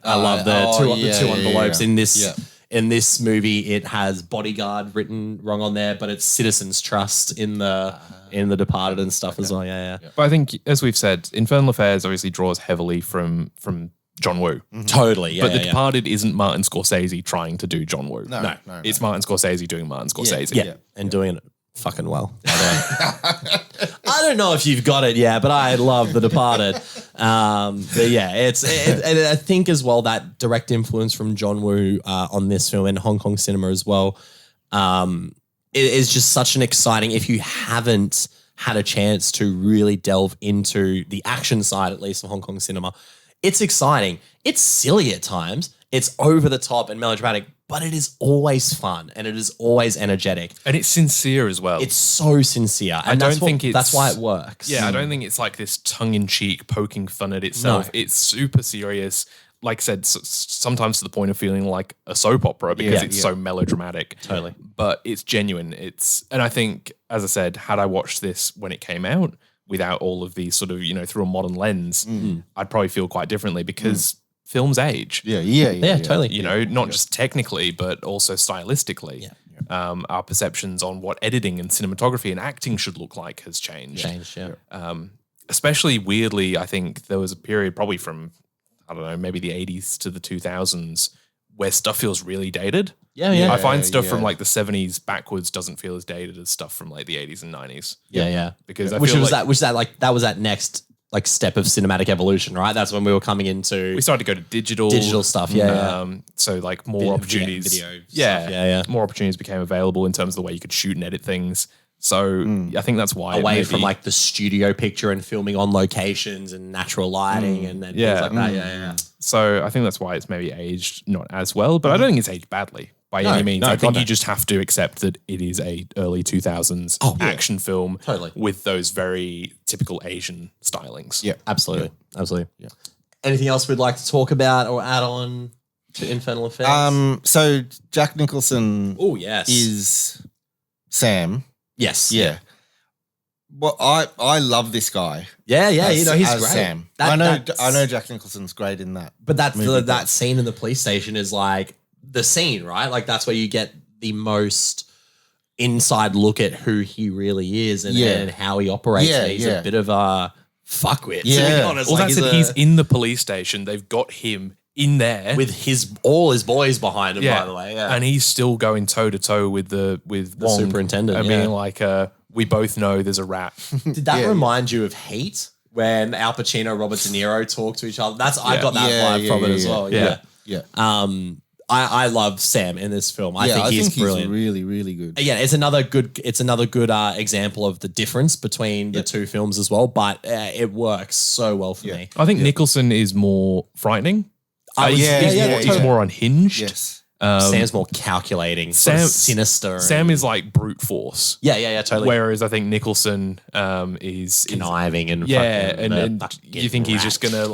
I love the two envelopes in this. Yeah. In this movie, it has Bodyguard written wrong on there, but it's Citizens Trust in the Departed and stuff as well. Yeah. But I think, as we've said, Infernal Affairs obviously draws heavily from John Woo. Mm-hmm. Totally, yeah. But The Departed isn't Martin Scorsese trying to do John Woo. No. It's Martin Scorsese doing Martin Scorsese. Yeah. And doing it fucking well. I don't know if you've got it yet, but I love The Departed. But yeah, and I think as well that direct influence from John Woo on this film and Hong Kong cinema as well. It is just such an exciting, if you haven't had a chance to really delve into the action side, at least of Hong Kong cinema, it's exciting. It's silly at times. It's over the top and melodramatic, but it is always fun and it is always energetic. And it's sincere as well. It's so sincere. And that's why it works. Yeah, I don't think it's like this tongue-in-cheek poking fun at itself. No. It's super serious. Like I said, sometimes to the point of feeling like a soap opera because it's so melodramatic. Totally. But it's genuine. And I think, as I said, had I watched this when it came out without all of these sort of, through a modern lens, I'd probably feel quite differently because films age. Yeah, totally. Not just technically, but also stylistically. Yeah. Our perceptions on what editing and cinematography and acting should look like has changed. Especially weirdly, I think there was a period probably from, I don't know, maybe the 80s to the 2000s where stuff feels really dated. I find stuff from like the 70s backwards doesn't feel as dated as stuff from like the 80s and 90s. Because I feel that was that next like step of cinematic evolution, right? That's when we were coming into... We started to go to digital stuff, so like more opportunities. Video stuff, more opportunities became available in terms of the way you could shoot and edit things. So I think that's why... Away from like the studio picture and filming on locations and natural lighting and then things like that. So I think that's why it's maybe aged not as well, but I don't think it's aged badly by any means. I think you just have to accept that it is a early 2000s action film with those very typical Asian stylings. Yeah, absolutely. Yeah. Anything else we'd like to talk about or add on to Infernal Affairs? So Jack Nicholson is Sam. Yes. Yeah. Well, I love this guy. Yeah. He's great. Sam. I know Jack Nicholson's great in that. But that scene in the police station is like the scene, right? Like that's where you get the most inside look at who he really is and how he operates. He's a bit of a fuckwit, to be honest. Well, he's in the police station. They've got him in there with all his boys behind him, by the way. Yeah. And he's still going toe to toe with the superintendent. I mean, like we both know there's a rat. Did that remind you of Heat? when Al Pacino, Robert De Niro talk to each other. I got that vibe from it as well. Yeah. I love Sam in this film. I think he's brilliant. He's really, really good. Yeah, it's another good example of the difference between the two films as well. But it works so well for me. I think Nicholson is more frightening. He's more unhinged. Yes. Sam's more calculating, sinister. Sam is like brute force. Yeah, totally. Whereas I think Nicholson is conniving and and you think he's just gonna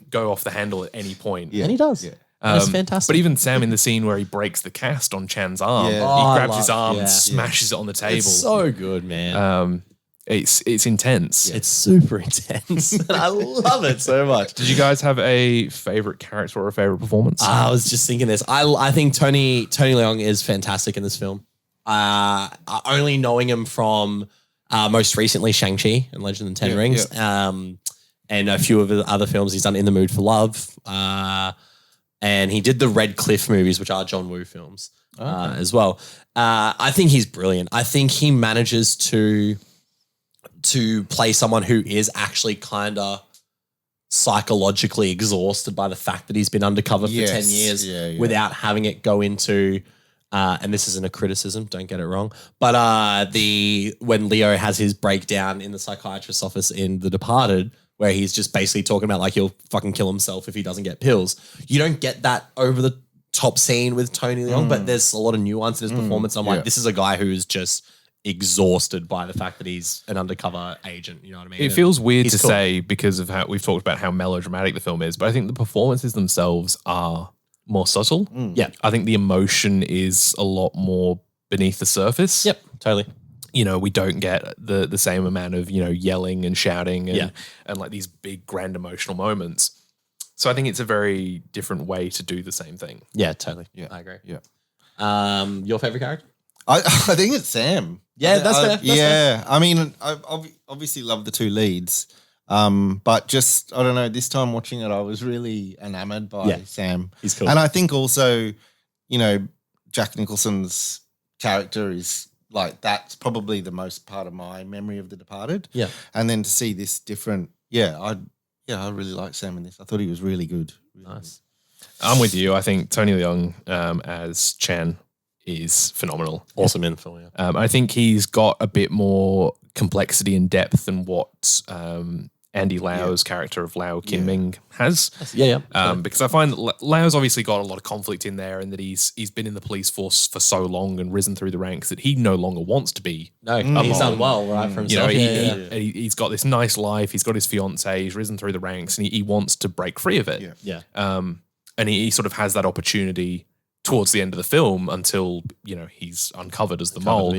go off the handle at any point. And he does. Yeah. That's fantastic. But even Sam in the scene where he breaks the cast on Chan's arm, he grabs his arm and smashes it on the table. It's so good, man. It's intense. It's super intense. And I love it so much. Did you guys have a favorite character or a favorite performance? I was just thinking this. I think Tony Leung is fantastic in this film. Only knowing him from most recently Shang-Chi and Legend of the Ten Rings, and a few of the other films he's done. In the Mood for Love, and he did the Red Cliff movies, which are John Woo films as well. I think he's brilliant. I think he manages to play someone who is actually kind of psychologically exhausted by the fact that he's been undercover for 10 years without having it go into, and this isn't a criticism, don't get it wrong, but when Leo has his breakdown in the psychiatrist's office in The Departed, where he's just basically talking about like he'll fucking kill himself if he doesn't get pills. You don't get that over the top scene with Tony Leung, but there's a lot of nuance in his performance. I'm like, this is a guy who's just exhausted by the fact that he's an undercover agent. You know what I mean? It feels weird to say because of how we've talked about how melodramatic the film is, but I think the performances themselves are more subtle. Yeah. I think the emotion is a lot more beneath the surface. Yep, totally. We don't get the same amount of, yelling and shouting and like these big grand emotional moments. So I think it's a very different way to do the same thing. Yeah, totally. Yeah, I agree. Yeah. Your favorite character? I think it's Sam. Yeah, that's fair. That's fair. I mean, I obviously love the two leads, but just, I don't know, this time watching it, I was really enamored by Sam. He's cool. And I think also, Jack Nicholson's character is like, that's probably the most part of my memory of The Departed. Yeah. And then to see this different, I really like Sam in this. I thought he was really good. Really nice. Good. I'm with you. I think Tony Leung as Chan is phenomenal. Awesome in the film, yeah. I think he's got a bit more complexity and depth than what Andy Lau's character of Lau Kinming has. Because I find that Lau's obviously got a lot of conflict in there, and that he's been in the police force for so long and risen through the ranks that he no longer wants to be. No, he's done well, right, for himself. He's got this nice life. He's got his fiance. He's risen through the ranks, and he wants to break free of it. And he sort of has that opportunity towards the end of the film until he's uncovered as the mole.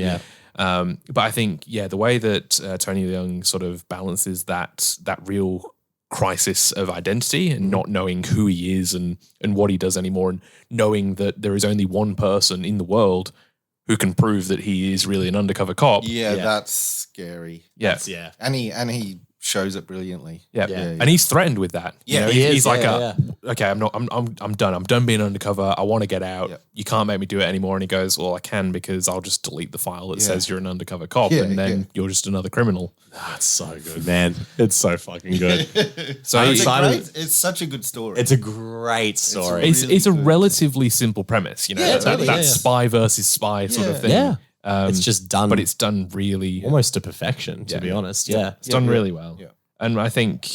But I think the way that Tony Leung sort of balances that real crisis of identity and not knowing who he is and what he does anymore, and knowing that there is only one person in the world who can prove that he is really an undercover cop. That's scary. And he shows it brilliantly. And he's threatened with that. He's like, okay, I'm done. I'm done being undercover. I want to get out. You can't make me do it anymore. And he goes, well, I can, because I'll just delete the file that says you're an undercover cop, and then you're just another criminal. That's so good, man. It's so fucking good. So I'm excited. It's such a good story. It's a great story. It's a relatively simple premise, that spy versus spy sort of thing. Yeah. It's just done, but it's done really almost to perfection, to be honest. It's done really well. And I think,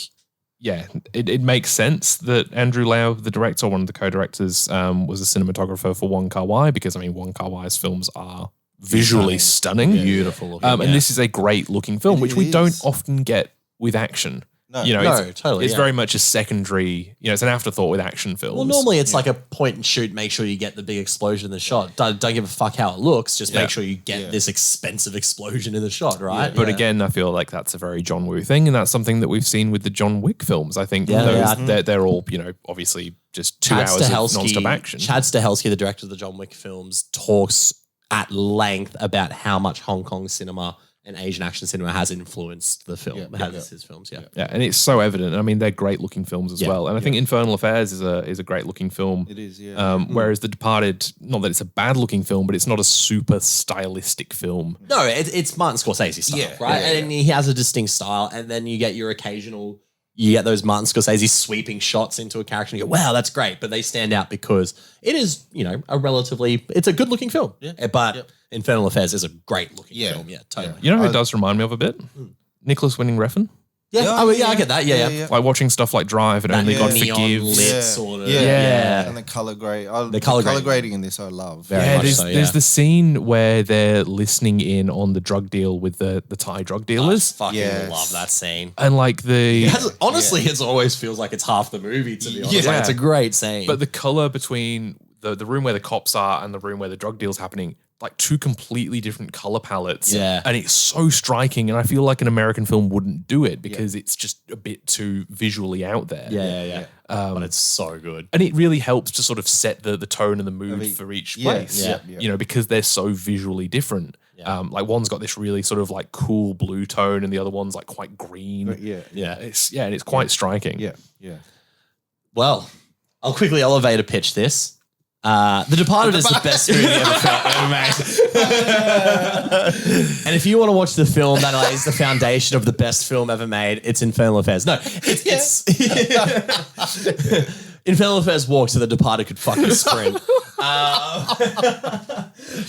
it makes sense that Andrew Lau, the director, one of the co-directors, was a cinematographer for Wong Kar-wai, because Wong Kar-wai's films are visually stunning, beautiful looking, and this is a great looking film, which we don't often get with action. No, totally. It's very much a secondary, it's an afterthought with action films. Well, normally it's like a point and shoot, make sure you get the big explosion in the shot. Don't give a fuck how it looks, just make sure you get this expensive explosion in the shot, right? But again, I feel like that's a very John Woo thing, and that's something that we've seen with the John Wick films. I think they're all, obviously just 2 hours of non-stop action. Chad Stahelski, the director of the John Wick films, talks at length about how much Hong Kong cinema and Asian action cinema has influenced the film, his films, Yeah, and it's so evident. I mean, they're great looking films as well. And I think Infernal Affairs is a great looking film. It is, Whereas The Departed, not that it's a bad looking film, but it's not a super stylistic film. No, it's Martin Scorsese style, right? And he has a distinct style, and then you get your occasional... You get those Martin Scorsese sweeping shots into a character and you go, wow, that's great. But they stand out because it is, it's a good looking film. Yeah. But Infernal Affairs is a great looking film. Yeah, totally. You know who it does remind me of a bit? Nicholas Winding Refn. Yeah, I get that. Yeah. Like watching stuff like Drive and Only God Forgives. Lit sort of. Yeah. And the color grade. The color grading in this I love. There's the scene where they're listening in on the drug deal with the Thai drug dealers. I fucking love that scene. And like honestly, it always feels like it's half the movie, to be honest. Like, it's a great scene. But the color between the room where the cops are and the room where the drug deal's happening, like two completely different color palettes. Yeah. And it's so striking. And I feel like an American film wouldn't do it because it's just a bit too visually out there. Yeah. But it's so good. And it really helps to sort of set the tone and the mood for each place. Because they're so visually different. Yeah. Like one's got this really sort of like cool blue tone and the other one's like quite green. And it's quite striking. Yeah. Well, I'll quickly elevator pitch this. The Departed is the best movie ever made. And if you want to watch the film that is the foundation of the best film ever made, it's Infernal Affairs. No, it's Infernal Affairs walks so The Departed could fucking sprint.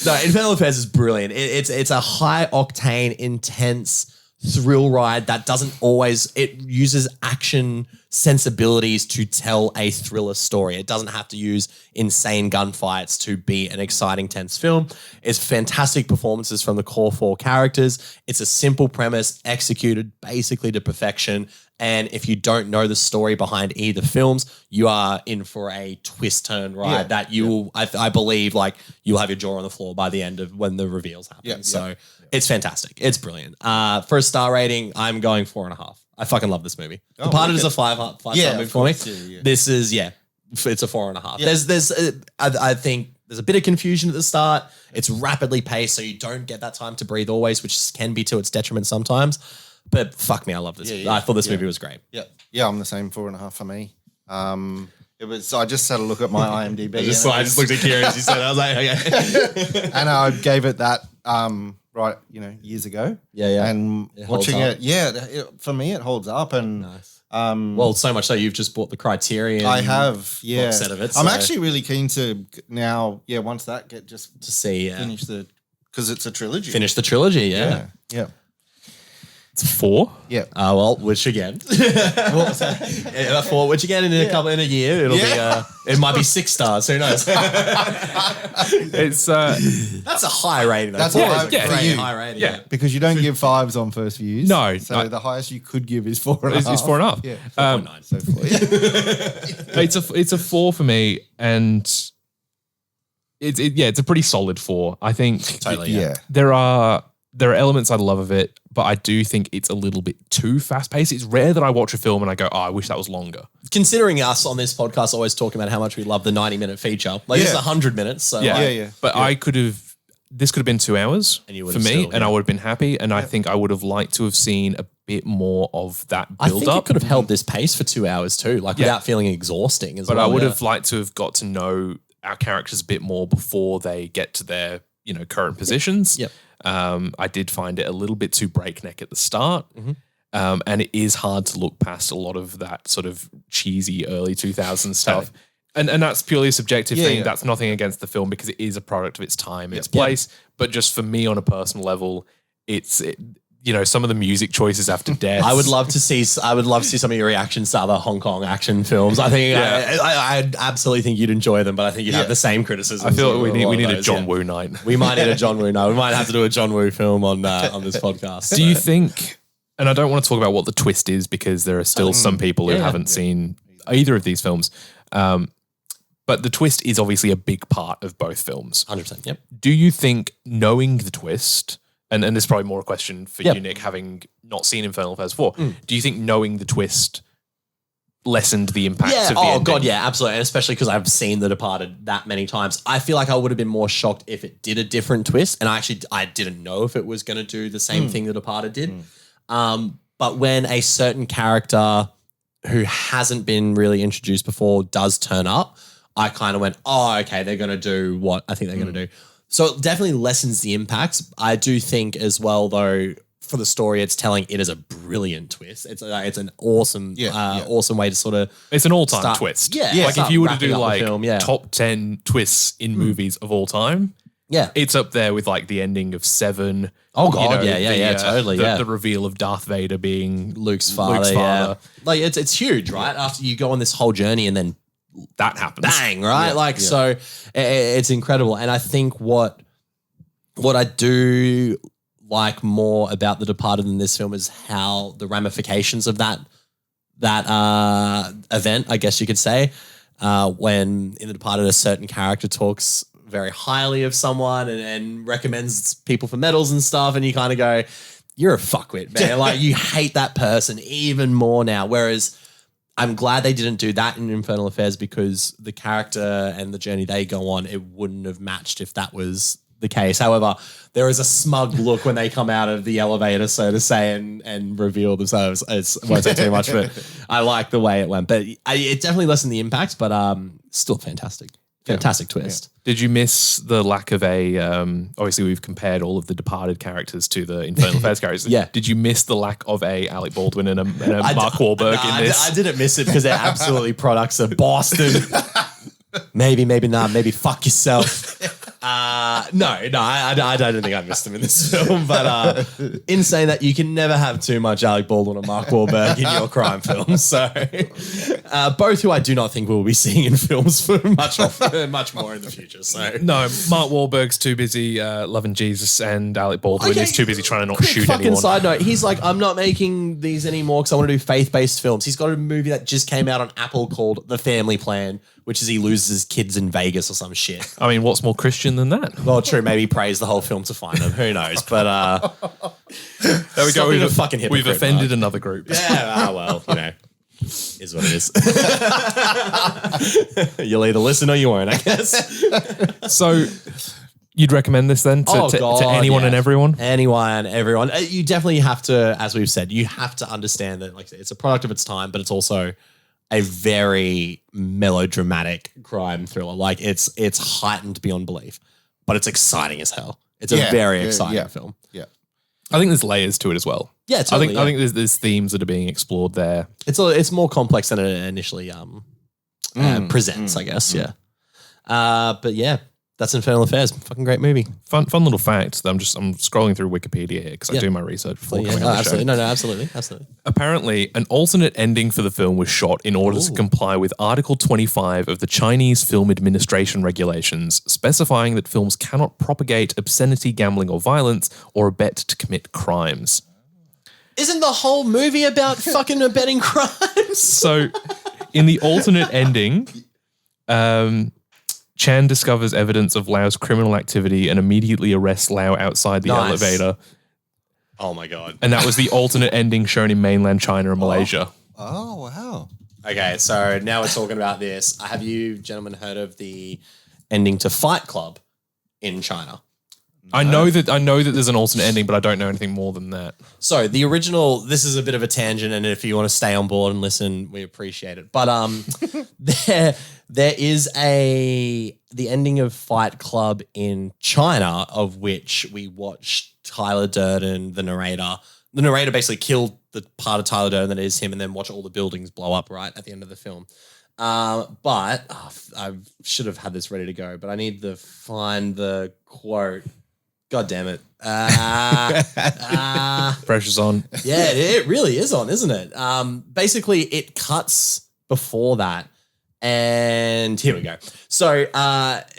No, Infernal Affairs is brilliant. It's a high octane, intense thrill ride that doesn't always, it uses action sensibilities to tell a thriller story. It doesn't have to use insane gunfights to be an exciting, tense film. It's fantastic performances from the core four characters. It's a simple premise executed basically to perfection. And if you don't know the story behind either films, you are in for a twist turn ride that you will, I believe, like you'll have your jaw on the floor by the end of when the reveals happen. So it's fantastic. It's brilliant. For a star rating, I'm going 4.5. I fucking love this movie. Departed is a five-star movie for me. This is, it's a 4.5. There's I think there's a bit of confusion at the start. It's rapidly paced, so you don't get that time to breathe always, which can be to its detriment sometimes. But fuck me, I love this. I thought this movie was great. Yeah, I'm the same, 4.5 for me. It was. I just had a look at my IMDb. I just looked at Kieran as you said. I was like, okay. And I gave it that years ago. And watching it, for me, it holds up. And nice. Well, so much so you've just bought the Criterion. I have, set of it. I'm actually really keen to now. Once that to see finish because it's a trilogy. Finish the trilogy. Yeah. It's 4. Yeah. Well, which again? What was that? 4. Which again in a year it'll be. It might be 6 stars. Who knows? It's that's a high rating. That's for you. High rating. Yeah, because you don't give 5s on first views. No. So the highest you could give is 4.5. It's 4.5. Yeah. 4.9. So 4. It's a 4 for me, and it's a pretty solid 4. I think. Totally. Yeah. There are elements I love of it, but I do think it's a little bit too fast-paced. It's rare that I watch a film and I go, I wish that was longer. Considering us on this podcast always talking about how much we love the 90-minute feature. Like, it's 100 minutes. So But this could have been 2 hours for me, and I would have been happy, and I think I would have liked to have seen a bit more of that build-up. I think it could have held this pace for 2 hours too, without feeling exhausting as well. But I would have liked to have got to know our characters a bit more before they get to their, current positions. Yep. I did find it a little bit too breakneck at the start. And it is hard to look past a lot of that sort of cheesy early 2000s stuff. And that's purely a subjective thing. That's nothing against the film because it is a product of its time, its place. But just for me on a personal level, some of the music choices after death. I would love to see some of your reactions to other Hong Kong action films. I think I absolutely think you'd enjoy them, but I think you'd have the same criticism. I feel like we need a John Woo night. We might need a John Woo night. We might have to do a John Woo film on this podcast. Do you think? And I don't want to talk about what the twist is because there are still some people who haven't seen either of these films. But the twist is obviously a big part of both films. 100%. Yep. Do you think knowing the twist? And this is probably more a question for you, Nick, having not seen Infernal Affairs 4. Do you think knowing the twist lessened the impact of the ending. God, yeah, absolutely. And especially because I've seen The Departed that many times. I feel like I would have been more shocked if it did a different twist. And I didn't know if it was going to do the same thing The Departed did. But when a certain character who hasn't been really introduced before does turn up, I kind of went, oh, okay, they're going to do what I think they're going to do. So it definitely lessens the impacts. I do think as well, though, for the story it's telling, it is a brilliant twist. It's an awesome, awesome way to sort of... It's an all-time twist. Yeah. Like if you were to do like top 10 twists in movies of all time, it's up there with like the ending of Seven. Oh God, totally. The reveal of Darth Vader being Luke's father. Yeah. Like it's huge, right? After you go on this whole journey and then that happens. Bang, right? So it's incredible. And I think what I do like more about The Departed than this film is how the ramifications of that event, I guess you could say, when in The Departed a certain character talks very highly of someone and recommends people for medals and stuff, and you kind of go, you're a fuckwit, man. Like you hate that person even more now. Whereas I'm glad they didn't do that in Infernal Affairs because the character and the journey they go on, it wouldn't have matched if that was the case. However, there is a smug look when they come out of the elevator, so to say, and reveal themselves. I won't say too much, but I like the way it went. But it definitely lessened the impact, but still fantastic. Fantastic twist. Yeah. Did you miss the lack of a, obviously we've compared all of the Departed characters to the Infernal Affairs characters. Yeah. Did you miss the lack of a Alec Baldwin and a Mark Wahlberg in this? I didn't miss it because they're absolutely products of Boston. Maybe not. Maybe fuck yourself. No, I don't think I missed them in this film. But in saying that, you can never have too much Alec Baldwin or Mark Wahlberg in your crime films. So both who I do not think we'll be seeing in films for much more in the future. So no, Mark Wahlberg's too busy loving Jesus, and Alec Baldwin is too busy trying to not shoot fucking anyone. Side note: he's like, I'm not making these anymore because I want to do faith-based films. He's got a movie that just came out on Apple called The Family Plan, which is he loses his kids in Vegas or some shit. I mean, what's more Christian than that? Well, true. Maybe he prays the whole film to find them. Who knows? But there we go. We've offended Mark. another group. Yeah. Well, is what it is. You'll either listen or you won't, I guess. So you'd recommend this then to anyone and everyone? Anyone and everyone. You definitely have to, as we've said, you have to understand that like it's a product of its time, but it's also a very melodramatic crime thriller. Like it's heightened beyond belief, but it's exciting as hell. It's a very exciting film. Yeah. I think there's layers to it as well. Yeah, totally, I think there's themes that are being explored there. It's more complex than it initially presents, I guess. Yeah. But yeah, that's Infernal Affairs. Fucking great movie. Fun little fact. I'm scrolling through Wikipedia here because I do my research before coming on the absolutely. show. No, absolutely. Apparently, an alternate ending for the film was shot in order to comply with Article 25 of the Chinese Film Administration Regulations, specifying that films cannot propagate obscenity, gambling, or violence, or abet to commit crimes. Isn't the whole movie about fucking abetting crimes? So, in the alternate ending, Chan discovers evidence of Lau's criminal activity and immediately arrests Lau outside the elevator. Oh my God. And that was the alternate ending shown in mainland China and Malaysia. Oh, wow. Okay, so now we're talking about this. Have you gentlemen heard of the ending to Fight Club in China? No. I know that there's an alternate ending, but I don't know anything more than that. So the original, this is a bit of a tangent, and if you want to stay on board and listen, we appreciate it. But there is the ending of Fight Club in China, of which we watched Tyler Durden, the narrator. The narrator basically killed the part of Tyler Durden that is him, and then watch all the buildings blow up right at the end of the film. But I should have had this ready to go, but I need to find the quote. God damn it. Pressure's on. Yeah, it really is on, isn't it? Basically, it cuts before that. And here we go. So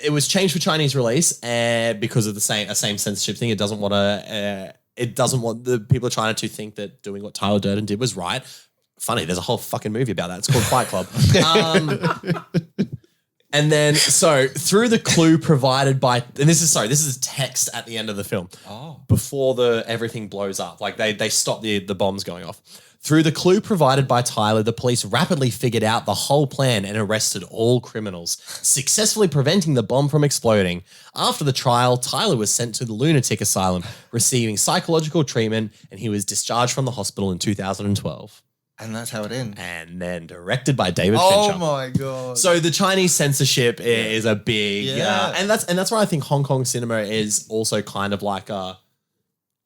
it was changed for Chinese release because of the same censorship thing. It doesn't want the people of China to think that doing what Tyler Durden did was right. Funny, there's a whole fucking movie about that. It's called Fight Club. And then, so through the clue provided by, and this is text at the end of the film. Oh. Before everything blows up. Like they stop the bombs going off. Through the clue provided by Tyler, the police rapidly figured out the whole plan and arrested all criminals, successfully preventing the bomb from exploding. After the trial, Tyler was sent to the lunatic asylum, receiving psychological treatment, and he was discharged from the hospital in 2012. And that's how it ends. And then directed by David Fincher. Oh my God. So the Chinese censorship is a big, and that's why I think Hong Kong cinema is also kind of like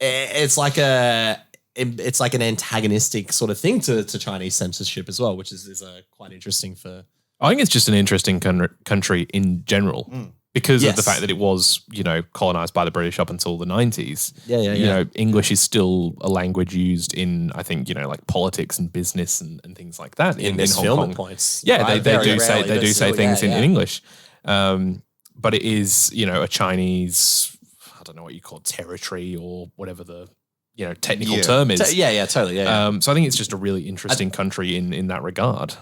it's like an antagonistic sort of thing to Chinese censorship as well, which is quite interesting for. I think it's just an interesting country in general because of the fact that it was, colonized by the British up until the 90s. English is still a language used in, I think, like politics and business and things like that in this Hong film Kong. At points. Yeah, right? they do say things in English, but it is, a Chinese. I don't know what you call it, territory or whatever the technical term is. Totally. So I think it's just a really interesting country in that regard.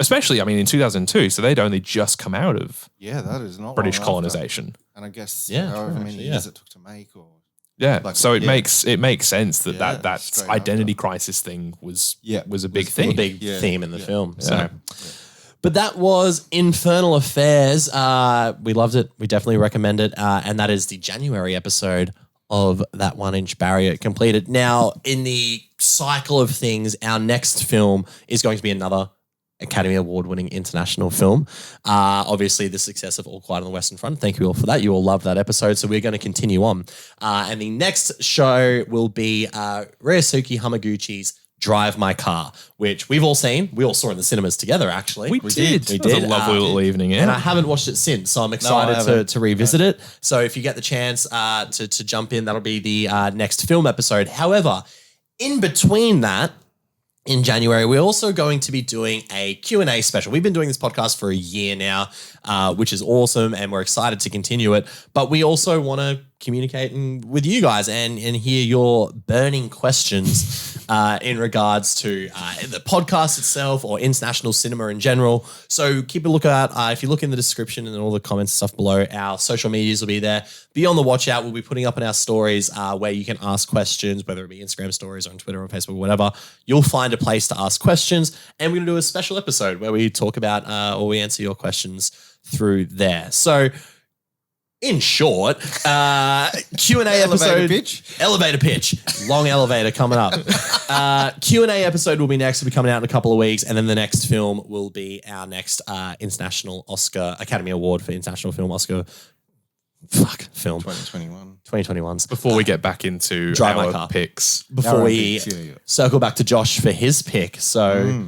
Especially, in 2002, so they'd only just come out of that is not British colonization. And I guess however many years it took to make it makes sense that identity crisis thing was a big thing. A big theme in the film. So. But that was Infernal Affairs. We loved it. We definitely recommend it. And that is the January episode of That 1 Inch Barrier completed. Now, in the cycle of things, our next film is going to be another Academy Award-winning international film. Obviously, the success of All Quiet on the Western Front. Thank you all for that. You all loved that episode. So we're going to continue on. And the next show will be Ryosuke Hamaguchi's Drive My Car, which we've all seen. We all saw in the cinemas together, actually. We did. It was a lovely little evening, And I haven't watched it since, so I'm excited to revisit it. So if you get the chance to jump in, that'll be the next film episode. However, in between that, in January, we're also going to be doing a Q&A special. We've been doing this podcast for a year now, which is awesome, and we're excited to continue it. But we also want to communicate with you guys and hear your burning questions in regards to the podcast itself or international cinema in general. So keep a lookout. If you look in the description and all the comments and stuff below, our social medias will be there. Be on the watch out. We'll be putting up in our stories where you can ask questions, whether it be Instagram stories or on Twitter or Facebook or whatever. You'll find a place to ask questions. And we're going to do a special episode where we talk about or we answer your questions through there. So in short, Q&A episode. Elevator pitch. Long elevator coming up. Q&A episode will be next. It'll be coming out in a couple of weeks. And then the next film will be our next International Oscar Academy Award for International Film Oscar. Film. 2021's. Before we get back into Drive My our Car. picks. Before we circle back to Josh for his pick. So,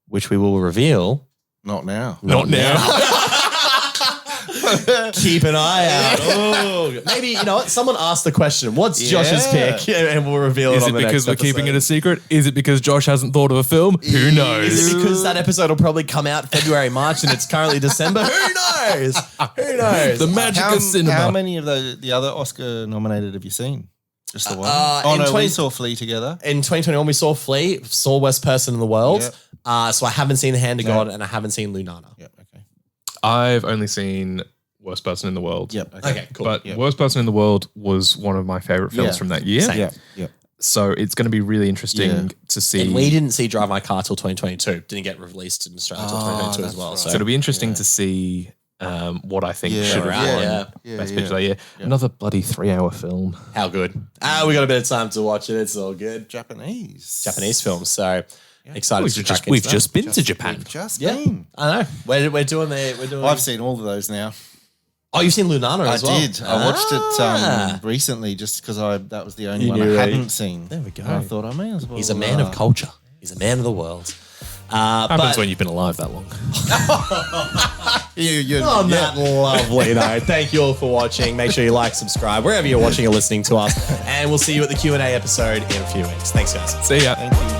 which we will reveal. Not now. Not now. Keep an eye out. Oh, maybe, you know what? Someone asked the question, what's Josh's pick? And we'll reveal it Is on it the because next we're keeping it episode. a secret? Is it because Josh hasn't thought of a film? Who knows? Is it because that episode will probably come out February, March, and it's currently December? Who knows? Who knows? The magic of cinema. How many of the other Oscar nominated have you seen? Just the one? We saw Flea together. In 2021, we saw Flea, saw Worst Person in the World. Yep. So I haven't seen The Hand of God, and I haven't seen Lunana. Yep, okay. I've only seen Worst Person in the World. Yep. Okay, cool. But Worst Person in the World was one of my favorite films from that year. Same. Yeah. So it's going to be really interesting to see. And we didn't see Drive My Car till 2022. Didn't get released in Australia till 2022 as well. right. So So it'll be interesting to see what I think should have won Best Picture that year. Another bloody 3-hour film. how good? We got a bit of time to watch it. It's all good. Japanese film. So excited to crack into We've that. just been to Japan. been. I know. We're doing. I've seen all of those now. Oh, you've seen Lunana as well? I did. I watched it recently just because that was the only one I hadn't seen. There we go. And I thought I may as well. He's a man of culture. He's a man of the world. Happens when you've been alive that long. On that lovely note, thank you all for watching. Make sure you like, subscribe, wherever you're watching or listening to us. And we'll see you at the Q&A episode in a few weeks. Thanks, guys. See ya. Thank you.